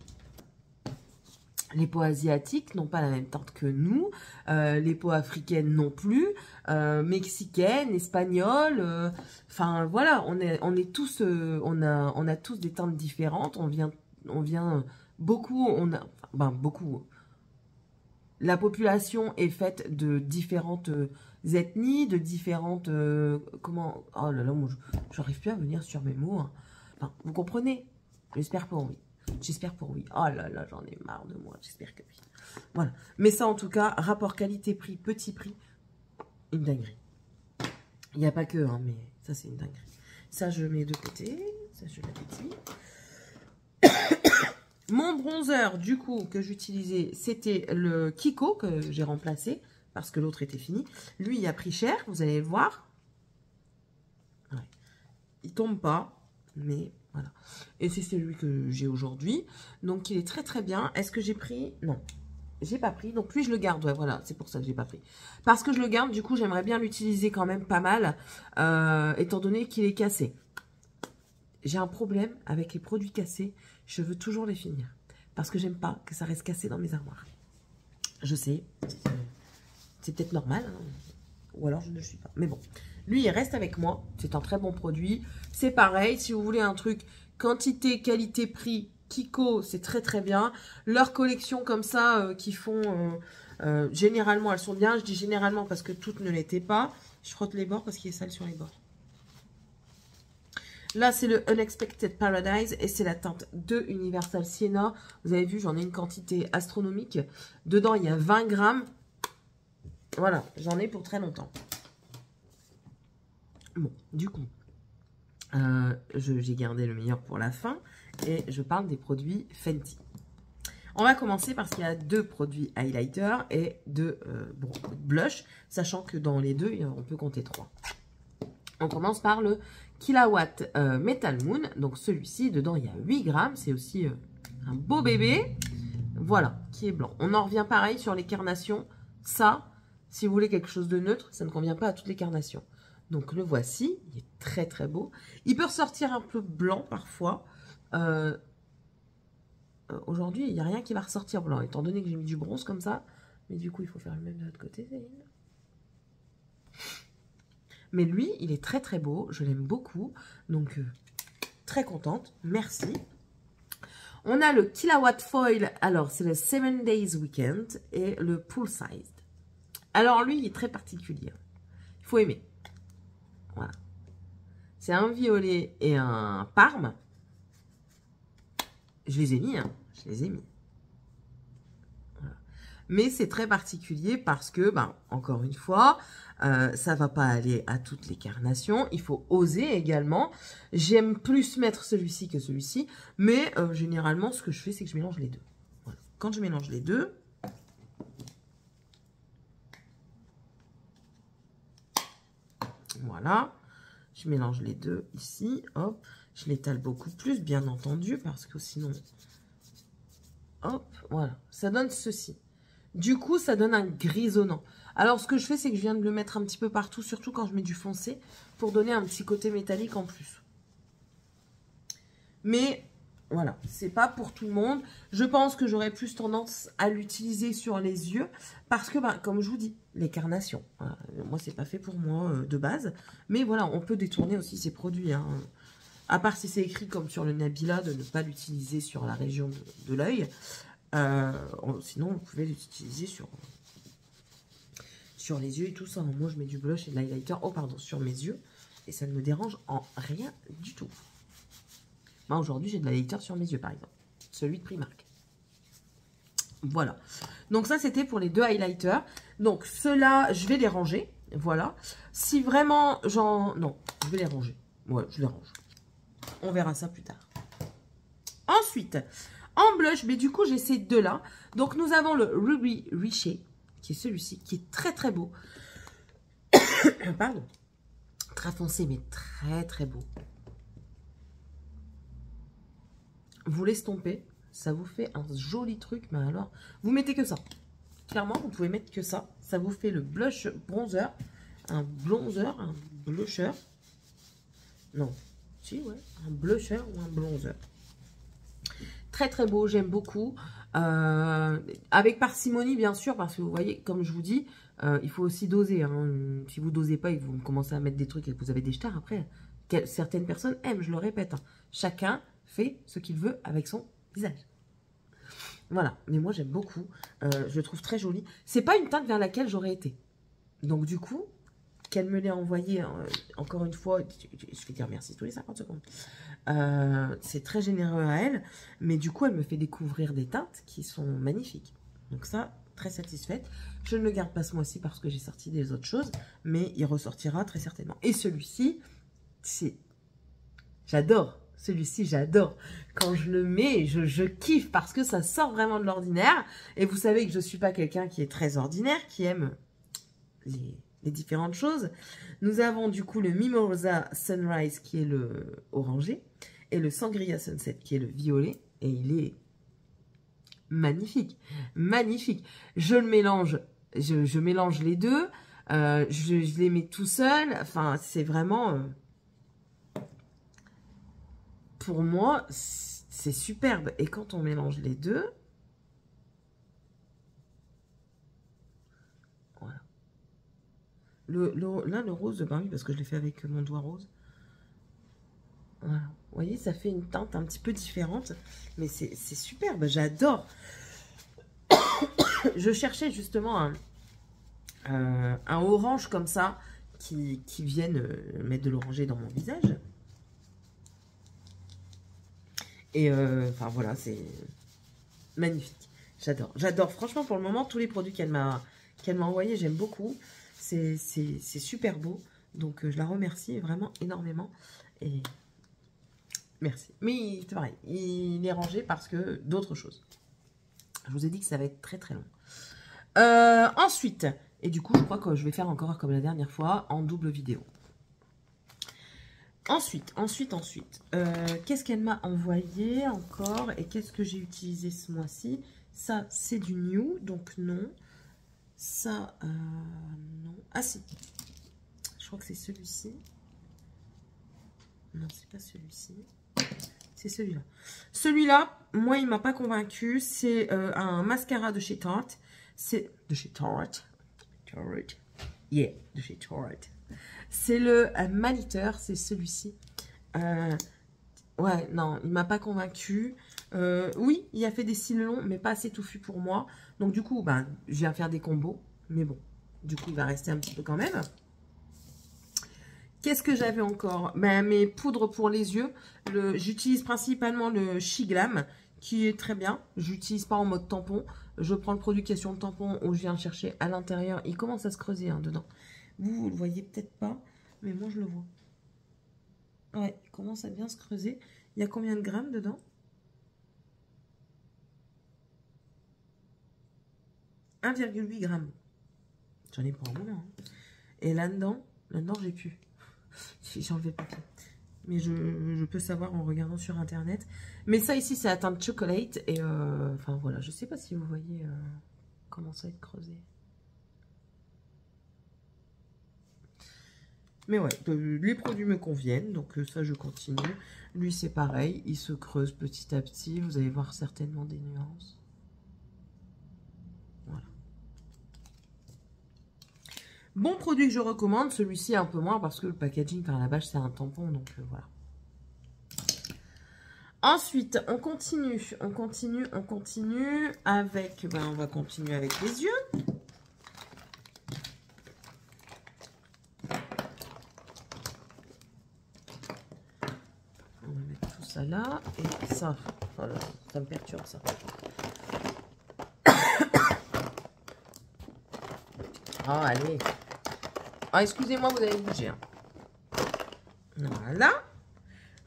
Les peaux asiatiques n'ont pas la même teinte que nous, les peaux africaines non plus, mexicaines, espagnoles, enfin voilà, on est tous, on a tous des teintes différentes, on vient beaucoup, beaucoup. La population est faite de différentes ethnies, de différentes, comment, oh là là, moi je n'arrive plus à venir sur mes mots, hein. Enfin, vous comprenez? J'espère pour oui. J'espère pour oui. Oh là là, j'en ai marre de moi. J'espère que oui. Voilà. Mais ça, en tout cas, rapport qualité-prix, petit prix, une dinguerie. Il n'y a pas que, hein, mais ça, c'est une dinguerie. Ça, je mets de côté. Ça, je l'avais dit. Mon bronzer, du coup, que j'utilisais, c'était le Kiko que j'ai remplacé parce que l'autre était fini. Lui, il a pris cher, vous allez le voir. Ouais. Il tombe pas, mais... Voilà. Et c'est celui que j'ai aujourd'hui. Donc, il est très, très bien. Est-ce que j'ai pris? Non. J'ai pas pris. Donc, lui, je le garde. Ouais, voilà. C'est pour ça que j'ai pas pris. Parce que je le garde, du coup, j'aimerais bien l'utiliser quand même pas mal. Étant donné qu'il est cassé. J'ai un problème avec les produits cassés. Je veux toujours les finir. Parce que j'aime pas que ça reste cassé dans mes armoires. Je sais. C'est peut-être normal. Hein. Ou alors, je ne le suis pas. Mais bon. Lui, il reste avec moi. C'est un très bon produit. C'est pareil. Si vous voulez un truc quantité, qualité, prix, Kiko, c'est très très bien. Leurs collections comme ça qui font... généralement, elles sont bien. Je dis généralement parce que toutes ne l'étaient pas. Je frotte les bords parce qu'il est sale sur les bords. Là, c'est le Unexpected Paradise et c'est la teinte de Universal Sienna. Vous avez vu, j'en ai une quantité astronomique. Dedans, il y a 20 grammes. Voilà, j'en ai pour très longtemps. Bon, du coup, j'ai gardé le meilleur pour la fin. Et je parle des produits Fenty. On va commencer parce qu'il y a 2 produits highlighter et 2 blush, sachant que dans les 2, on peut compter 3. On commence par le Killawatt Metal Moon. Donc celui-ci, dedans, il y a 8 grammes. C'est aussi un beau bébé. Voilà, qui est blanc. On en revient pareil sur les carnations. Ça, si vous voulez quelque chose de neutre, ça ne convient pas à toutes les carnations. Donc le voici, il est très très beau. Il peut ressortir un peu blanc parfois. Aujourd'hui, il n'y a rien qui va ressortir blanc, étant donné que j'ai mis du bronze comme ça. Mais du coup, il faut faire le même de l'autre côté, Céline. Mais lui, il est très très beau. Je l'aime beaucoup. Donc, très contente. Merci. On a le Killawatt Foil. Alors, c'est le 7 Days Weekend et le Poolside. Alors, lui, il est très particulier. Il faut aimer. Voilà. C'est un violet et un parme. Je les ai mis, hein. Je les ai mis. Voilà. Mais c'est très particulier parce que, ben, encore une fois, ça va pas aller à toutes les carnations. Il faut oser également. J'aime plus mettre celui-ci que celui-ci. Mais généralement, ce que je fais, c'est que je mélange les deux. Voilà. Quand je mélange les deux, voilà. Je mélange les deux ici. Hop. Je l'étale beaucoup plus, bien entendu, parce que sinon... Hop, voilà. Ça donne ceci. Du coup, ça donne un grisonnant. Alors, ce que je fais, c'est que je viens de le mettre un petit peu partout, surtout quand je mets du foncé, pour donner un petit côté métallique en plus. Mais, voilà, c'est pas pour tout le monde. Je pense que j'aurais plus tendance à l'utiliser sur les yeux, parce que, bah, comme je vous dis, les carnations. Voilà. Moi, c'est pas fait pour moi de base. Mais voilà, on peut détourner aussi ces produits, hein. À part si c'est écrit comme sur le Nabila, de ne pas l'utiliser sur la région de l'œil. Sinon, vous pouvez l'utiliser sur les yeux et tout ça. Moi, je mets du blush et de l'highlighter, sur mes yeux. Et ça ne me dérange en rien du tout. Moi, aujourd'hui, j'ai de l'highlighter sur mes yeux, par exemple. Celui de Primark. Voilà. Donc, ça, c'était pour les 2 highlighters. Donc, ceux-là, je vais les ranger. Voilà. Si vraiment, non, je vais les ranger. Ouais, je les range. On verra ça plus tard. Ensuite, en blush, mais du coup, j'ai ces 2-là. Donc, nous avons le Ruby Richer, qui est celui-ci, qui est très, très beau. Pardon. Très foncé, mais très, très beau. Vous l'estompez, ça vous fait un joli truc. Mais alors, vous mettez que ça. Clairement, vous pouvez mettre que ça. Ça vous fait le blush bronzer, un bronzer, un blusher. Non. Si, ouais, un blusher ou un bronzer. Très très beau, j'aime beaucoup. Avec parcimonie, bien sûr, parce que vous voyez, comme je vous dis, il faut aussi doser. Hein. Si vous ne dosez pas et que vous commencez à mettre des trucs et que vous avez des jetards, après, certaines personnes aiment, je le répète. Hein. Chacun fait ce qu'il veut avec son visage. Voilà, mais moi j'aime beaucoup. Je le trouve très joli. C'est pas une teinte vers laquelle j'aurais été. Donc du coup... qu'elle me l'ait envoyé, encore une fois, je vais dire merci tous les 50 secondes. C'est très généreux à elle, mais du coup, elle me fait découvrir des teintes qui sont magnifiques. Donc ça, très satisfaite. Je ne le garde pas ce mois-ci parce que j'ai sorti des autres choses, mais il ressortira très certainement. Et celui-ci, j'adore. Celui-ci, j'adore. Quand je le mets, je kiffe parce que ça sort vraiment de l'ordinaire. Et vous savez que je ne suis pas quelqu'un qui est très ordinaire, qui aime les différentes choses. Nous avons du coup le Mimosa Sunrise qui est le orangé et le Sangria Sunset qui est le violet et il est magnifique, magnifique. Je le mélange, je mélange les deux, je les mets tout seul, enfin c'est vraiment, pour moi c'est superbe et quand on mélange les deux, là, le rose de Barbie, parce que je l'ai fait avec mon doigt rose. Voilà. Vous voyez, ça fait une teinte un petit peu différente. Mais c'est superbe, j'adore. Je cherchais justement un orange comme ça qui vienne mettre de l'oranger dans mon visage. Et enfin voilà, c'est magnifique. J'adore. J'adore. Franchement, pour le moment, tous les produits qu'elle m'a envoyés, j'aime beaucoup. C'est super beau. Donc, je la remercie vraiment énormément. Et merci. Mais c'est pareil, il est rangé parce que d'autres choses. Je vous ai dit que ça va être très très long. Ensuite, et du coup, je crois que je vais faire encore comme la dernière fois, en double vidéo. Ensuite, qu'est-ce qu'elle m'a envoyé encore et qu'est-ce que j'ai utilisé ce mois-ci? Ça, c'est du new, donc non. Ça, non. Ah si, je crois que c'est celui-ci. Non, c'est pas celui-ci. C'est celui-là. Celui-là, moi, il m'a pas convaincu. C'est un mascara de chez Tarte. C'est de chez Tarte. Yeah, de chez Tarte. C'est le Maniteur, c'est celui-ci. Ouais, non, il m'a pas convaincu. Oui, il a fait des cils longs, mais pas assez touffus pour moi. Donc du coup, ben, je viens faire des combos. Mais bon, du coup, il va rester un petit peu quand même. Qu'est-ce que j'avais encore? Ben, mes poudres pour les yeux. J'utilise principalement le Shiglam, qui est très bien. J'utilise pas en mode tampon. Je prends le produit qui est sur le tampon, où je viens le chercher à l'intérieur. Il commence à se creuser hein, dedans. Vous le voyez peut-être pas, mais moi, je le vois. Ouais, il commence à bien se creuser. Il y a combien de grammes dedans? 1,8 grammes. J'en ai pour un moment. Hein. Et là-dedans, j'ai pu. J'ai enlevé le papier. Mais je peux savoir en regardant sur Internet. Mais ça ici, c'est la teinte chocolate. Et enfin voilà, je sais pas si vous voyez comment ça va être creusé. Mais ouais, les produits me conviennent, donc ça je continue. Lui c'est pareil, il se creuse petit à petit, vous allez voir certainement des nuances. Voilà. Bon produit que je recommande, celui-ci un peu moins parce que le packaging par la bâche c'est un tampon, donc voilà. Ensuite, on continue avec, ben, on va continuer avec les yeux. On va mettre tout ça là, et ça, voilà, ça me perturbe ça. Oh, allez. Ah, excusez-moi, vous avez bougé. Hein. Voilà.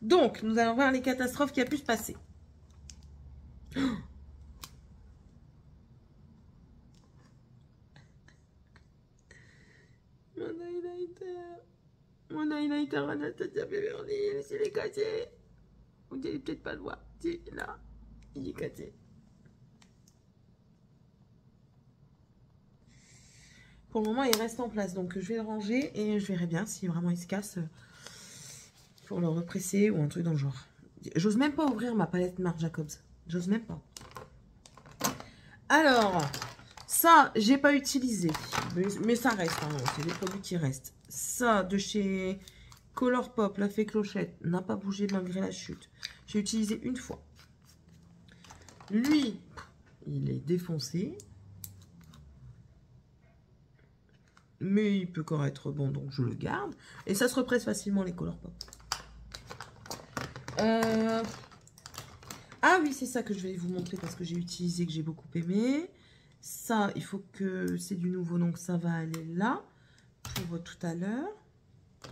Donc, nous allons voir les catastrophes qui a pu se passer. Mon highlighter Anastasia Beverly Hills, il est cassé. Vous n'allez peut-être pas le voir. Si, là, il est cassé. Pour le moment, il reste en place. Donc, je vais le ranger et je verrai bien si vraiment il se casse pour le represser ou un truc dans le genre. J'ose même pas ouvrir ma palette Marc Jacobs. J'ose même pas. Alors, ça, j'ai pas utilisé. Mais ça reste. Hein, c'est des produits qui restent. Ça, de chez Colourpop, la fée clochette, n'a pas bougé malgré la chute. J'ai utilisé une fois. Lui, il est défoncé. Mais il peut encore être bon, donc je le garde. Et ça se represse facilement, les Colourpop. Ah oui, c'est ça que je vais vous montrer parce que j'ai utilisé, que j'ai beaucoup aimé. Ça, il faut que... C'est du nouveau, donc ça va aller là. Pour tout à l'heure.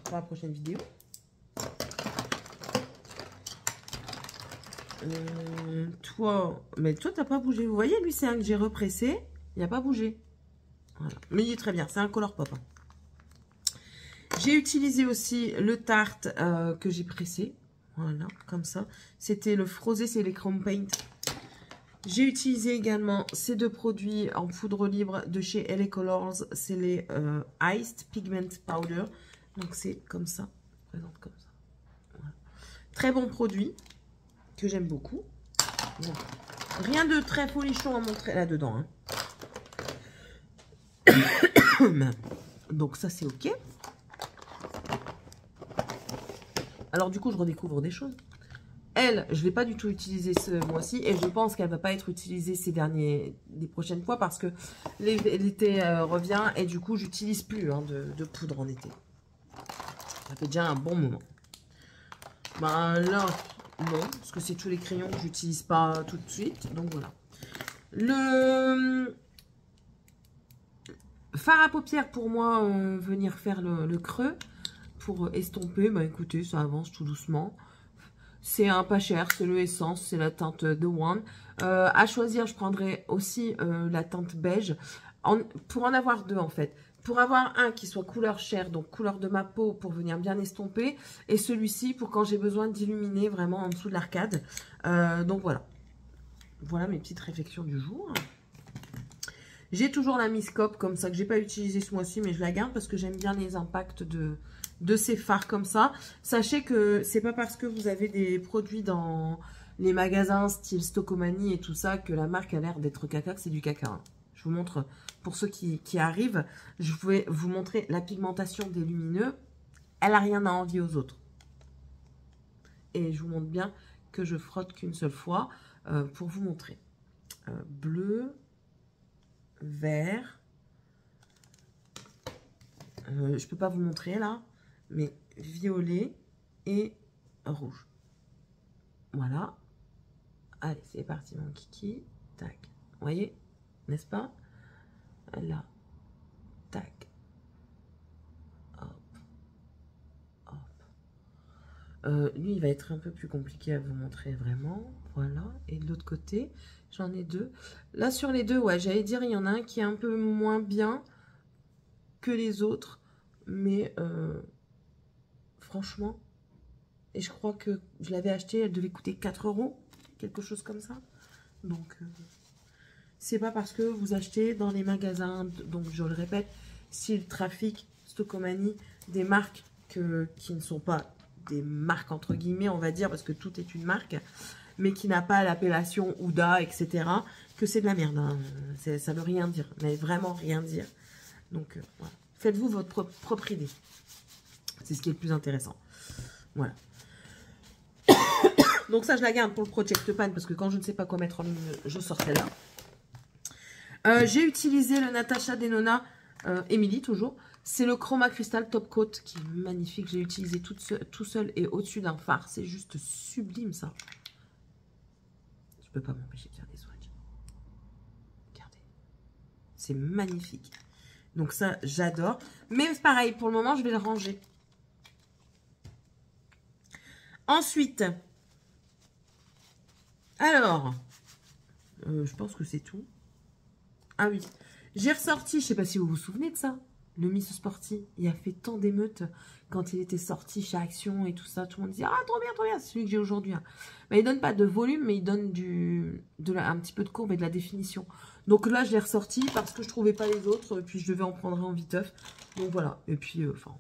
Pour la prochaine vidéo. Toi, mais toi, t'as pas bougé. Vous voyez, lui, c'est un que j'ai repressé. Il n'a pas bougé. Voilà. Mais il est très bien. C'est un Colourpop. Hein. J'ai utilisé aussi le Tarte que j'ai pressé. Voilà, comme ça. C'était le Frosé, c'est les Chrome Paint. J'ai utilisé également ces deux produits en poudre libre de chez LA Colors. C'est les Iced Pigment Powder. Donc c'est comme ça. Je présente comme ça. Voilà. Très bon produit que j'aime beaucoup. Bon. Rien de très folichon à montrer là-dedans. Hein. Donc ça c'est ok. Alors du coup je redécouvre des choses. Elle, je ne l'ai pas du tout utilisée ce mois-ci et je pense qu'elle ne va pas être utilisée des prochaines fois parce que l'été revient et du coup j'utilise plus hein, de poudre en été. Ça fait déjà un bon moment. Ben là, non, parce que c'est tous les crayons que j'utilise pas tout de suite. Donc voilà. Le fard à paupières pour moi, venir faire le creux. pour estomper. Bah écoutez, ça avance tout doucement. C'est un pas cher, c'est le Essence, c'est la teinte The One. À choisir, je prendrai aussi la teinte beige. Pour en avoir deux en fait. Pour avoir un qui soit couleur chair, donc couleur de ma peau pour venir bien estomper. Et celui-ci pour quand j'ai besoin d'illuminer vraiment en dessous de l'arcade. Donc voilà. Voilà mes petites réflexions du jour. J'ai toujours la Miss Cop comme ça que j'ai pas utilisé ce mois-ci, mais je la garde parce que j'aime bien les impacts de ces fards comme ça. Sachez que c'est pas parce que vous avez des produits dans les magasins style Stockomanie et tout ça que la marque a l'air d'être caca, que c'est du caca. Hein. Je vous montre, pour ceux qui arrivent, je vais vous montrer la pigmentation des lumineux. Elle a rien à envier aux autres. Et je vous montre bien que je frotte qu'une seule fois pour vous montrer. Bleu, vert. Je peux pas vous montrer là, mais violet et rouge. Voilà. Allez, c'est parti mon kiki. Tac. Vous voyez, n'est-ce pas? Là. Tac. Hop. Hop. Lui, il va être un peu plus compliqué à vous montrer vraiment. Voilà. Et de l'autre côté, j'en ai deux. Là, sur les deux, ouais, j'allais dire, il y en a un qui est un peu moins bien que les autres. Mais franchement, et je crois que je l'avais acheté, elle devait coûter 4 €, quelque chose comme ça. Donc, c'est pas parce que vous achetez dans les magasins, donc je le répète, style Trafic, Stockomanie, des marques qui ne sont pas des marques entre guillemets, on va dire, parce que tout est une marque, mais qui n'a pas l'appellation Ouda, etc., que c'est de la merde. Hein. Ça veut rien dire, mais vraiment rien dire. Donc, voilà. Faites-vous votre propre idée. C'est ce qui est le plus intéressant. Voilà. Donc ça, je la garde pour le Project Pan, parce que quand je ne sais pas quoi mettre en ligne, je sors celle-là. J'ai utilisé le Natasha Denona, Emily toujours. C'est le Chroma Crystal Top Coat qui est magnifique. J'ai utilisé tout seul et au-dessus d'un phare. C'est juste sublime ça. Je peux pas m'empêcher de faire des swatchs. Regardez. C'est magnifique. Donc ça, j'adore. Mais pareil, pour le moment, je vais le ranger. Ensuite, alors, je pense que c'est tout. Ah oui, j'ai ressorti, je sais pas si vous vous souvenez de ça, le Miss Sporty. Il a fait tant d'émeutes quand il était sorti chez Action et tout ça. Tout le monde disait, ah trop bien, c'est celui que j'ai aujourd'hui. Hein. Mais il donne pas de volume, mais il donne un petit peu de courbe et de la définition. Donc là, je l'ai ressorti parce que je trouvais pas les autres. Et puis je devais en prendre un en viteuf. Donc voilà, et puis, enfin...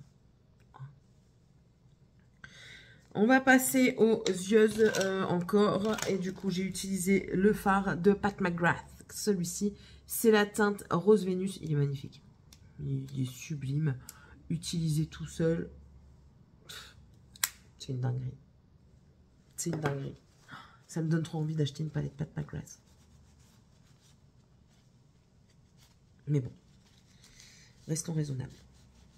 On va passer aux yeux encore. Et du coup, j'ai utilisé le fard de Pat McGrath. Celui-ci, c'est la teinte Rose Vénus. Il est magnifique. Il est sublime. Utilisé tout seul. C'est une dinguerie. C'est une dinguerie. Ça me donne trop envie d'acheter une palette Pat McGrath. Mais bon. Restons raisonnables.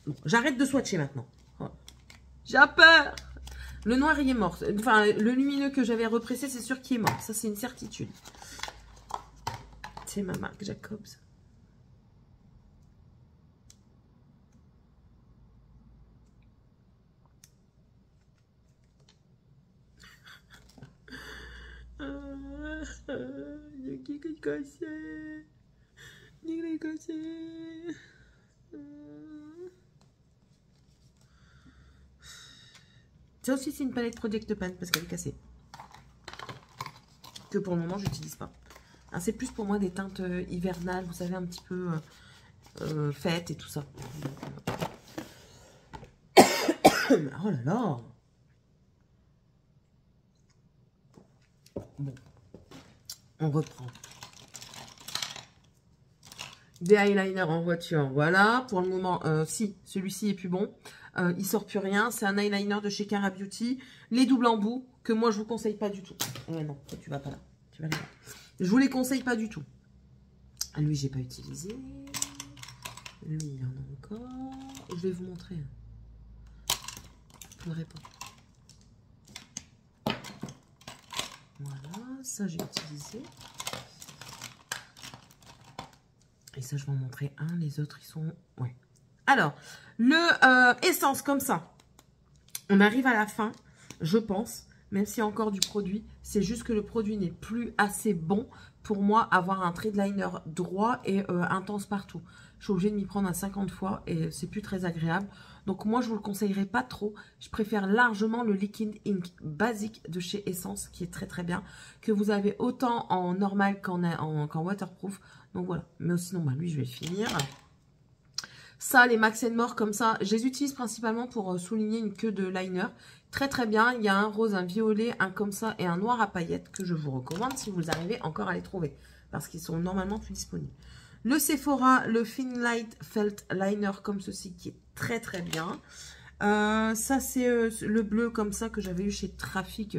Bon, j'arrête de swatcher maintenant. Oh. J'ai peur. Le noir, il est mort. Enfin, le lumineux que j'avais repressé, c'est sûr qu'il est mort. Ça, c'est une certitude. C'est ma marque Jacobs. Ça aussi, c'est une palette Project Pan parce qu'elle est cassée. Que pour le moment, je n'utilise pas. C'est plus pour moi des teintes hivernales, vous savez, un petit peu fêtes et tout ça. Oh là là! Bon, on reprend. Des eyeliners en voiture, voilà. Pour le moment, si, celui-ci est plus bon. Il sort plus rien. C'est un eyeliner de chez Cara Beauty. Les doubles embouts, que moi, je vous conseille pas du tout. Non, toi, tu vas pas là. Tu vas là. Je vous les conseille pas du tout. Lui, j'ai pas utilisé. Lui, il y en a encore. Je vais vous montrer. Je pleurez pas. Voilà, ça, j'ai utilisé. Et ça, je vais en montrer un. Les autres, ils sont... Ouais. Alors, le Essence, comme ça. On arrive à la fin, je pense, même s'il y a encore du produit. C'est juste que le produit n'est plus assez bon pour moi avoir un trade liner droit et intense partout. Je suis obligée de m'y prendre à 50 fois et c'est plus très agréable. Donc moi, je vous le conseillerais pas trop. Je préfère largement le Liquid Ink basique de chez Essence, qui est très très bien, que vous avez autant en normal qu'en waterproof. Donc voilà. Mais sinon, bah, lui, je vais le finir. Ça, les Max More comme ça, je les utilise principalement pour souligner une queue de liner. Très très bien. Il y a un rose, un violet, un comme ça et un noir à paillettes que je vous recommande si vous arrivez encore à les trouver. Parce qu'ils sont normalement plus disponibles. Le Sephora, le Thin Light Felt Liner comme ceci qui est très très bien. Ça c'est le bleu comme ça que j'avais eu chez Trafic.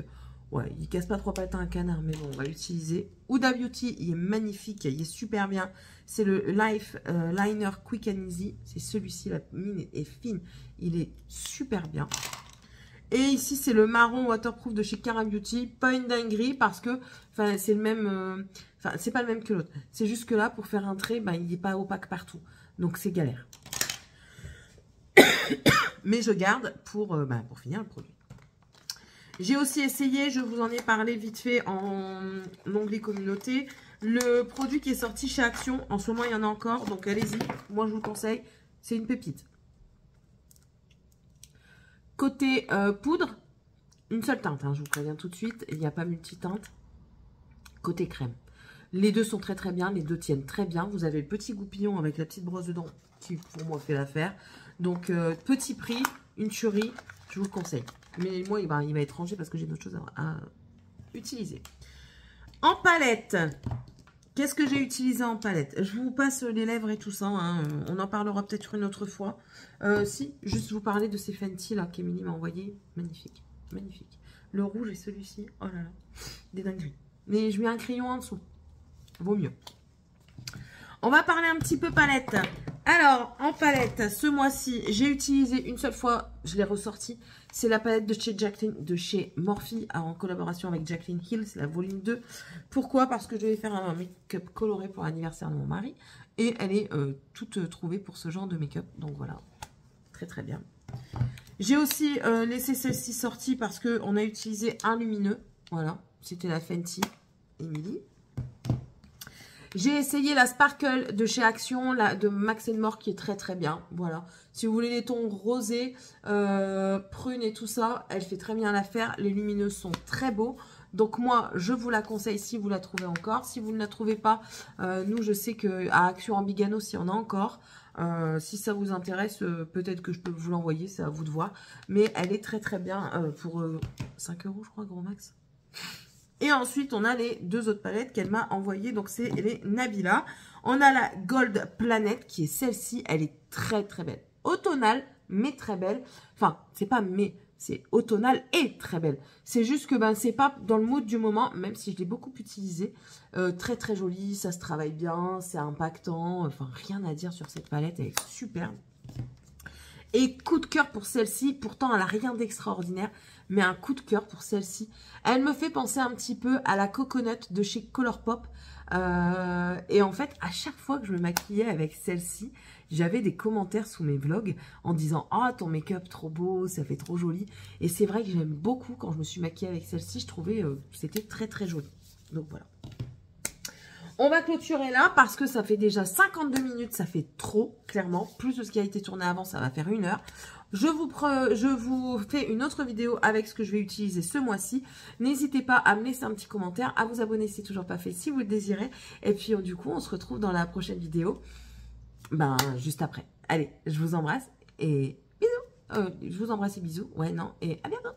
Ouais, il casse pas trois pattes à un canard, mais bon, on va l'utiliser. Huda Beauty, il est magnifique, il est super bien. C'est le Life Liner Quick and Easy. C'est celui-ci, la mine est fine. Il est super bien. Et ici, c'est le marron waterproof de chez Cara Beauty. Pas une dinguerie parce que c'est le même... c'est pas le même que l'autre. C'est juste que là, pour faire un trait, il n'est pas opaque partout. Donc, c'est galère. Mais je garde pour finir le produit. J'ai aussi essayé, je vous en ai parlé vite fait en onglet communauté, le produit qui est sorti chez Action. En ce moment, il y en a encore, donc allez-y. Moi, je vous le conseille. C'est une pépite. Côté poudre, une seule teinte, hein, je vous préviens tout de suite. Il n'y a pas multi-teinte. Côté crème. Les deux sont très très bien, les deux tiennent très bien. Vous avez le petit goupillon avec la petite brosse dedans qui pour moi fait l'affaire. Donc petit prix, une tuerie, je vous le conseille. Mais moi il va être rangé parce que j'ai d'autres choses à utiliser. En palette, qu'est-ce que j'ai utilisé en palette? Je vous passe les lèvres et tout ça, hein. On en parlera peut-être une autre fois. Si, juste vous parler de ces Fenty là qu'Emilie m'a envoyé. Magnifique, magnifique. Le rouge et celui-ci, oh là là, des dingueries. Mais je mets un crayon en dessous. Vaut mieux. On va parler un petit peu palette. Alors, en palette, ce mois-ci, j'ai utilisé une seule fois, je l'ai ressorti. C'est la palette de chez Morphe en collaboration avec Jaclyn Hill. C'est la volume 2. Pourquoi? Parce que je vais faire un make-up coloré pour l'anniversaire de mon mari. Et elle est toute trouvée pour ce genre de make-up. Donc voilà, très très bien. J'ai aussi laissé celle-ci sortie parce qu'on a utilisé un lumineux. Voilà, c'était la Fenty Emily. J'ai essayé la Sparkle de chez Action, de Max More qui est très très bien. Voilà. Si vous voulez les tons rosés, prunes et tout ça, elle fait très bien l'affaire. Les lumineux sont très beaux. Donc moi, je vous la conseille si vous la trouvez encore. Si vous ne la trouvez pas, nous je sais qu'à Action en Bigano, s'il y en a encore. Si ça vous intéresse, peut-être que je peux vous l'envoyer, c'est à vous de voir. Mais elle est très très bien pour 5 € je crois, gros max. Et ensuite, on a les deux autres palettes qu'elle m'a envoyées. Donc, c'est les Nabila. On a la Gold Planet qui est celle-ci. Elle est très, très belle. Automnale, mais très belle. Enfin, c'est pas mais, c'est automnale et très belle. C'est juste que c'est pas dans le mood du moment, même si je l'ai beaucoup utilisé. Très, très jolie. Ça se travaille bien. C'est impactant. Enfin, rien à dire sur cette palette. Elle est superbe. Et coup de cœur pour celle-ci. Pourtant, elle n'a rien d'extraordinaire. Mais un coup de cœur pour celle-ci. Elle me fait penser un petit peu à la Coconut de chez Colourpop. Et en fait, à chaque fois que je me maquillais avec celle-ci, j'avais des commentaires sous mes vlogs en disant « Ah, ton make-up trop beau, ça fait trop joli ». Et c'est vrai que j'aime beaucoup quand je me suis maquillée avec celle-ci. Je trouvais que c'était très très joli. Donc voilà. On va clôturer là parce que ça fait déjà 52 minutes, ça fait trop, clairement. Plus de ce qui a été tourné avant, ça va faire 1 heure. Je vous fais une autre vidéo avec ce que je vais utiliser ce mois-ci. N'hésitez pas à me laisser un petit commentaire, à vous abonner si c'est toujours pas fait, si vous le désirez. Et puis du coup, on se retrouve dans la prochaine vidéo, juste après. Allez, je vous embrasse et bisous. Je vous embrasse et bisous. Ouais, non, et à bientôt.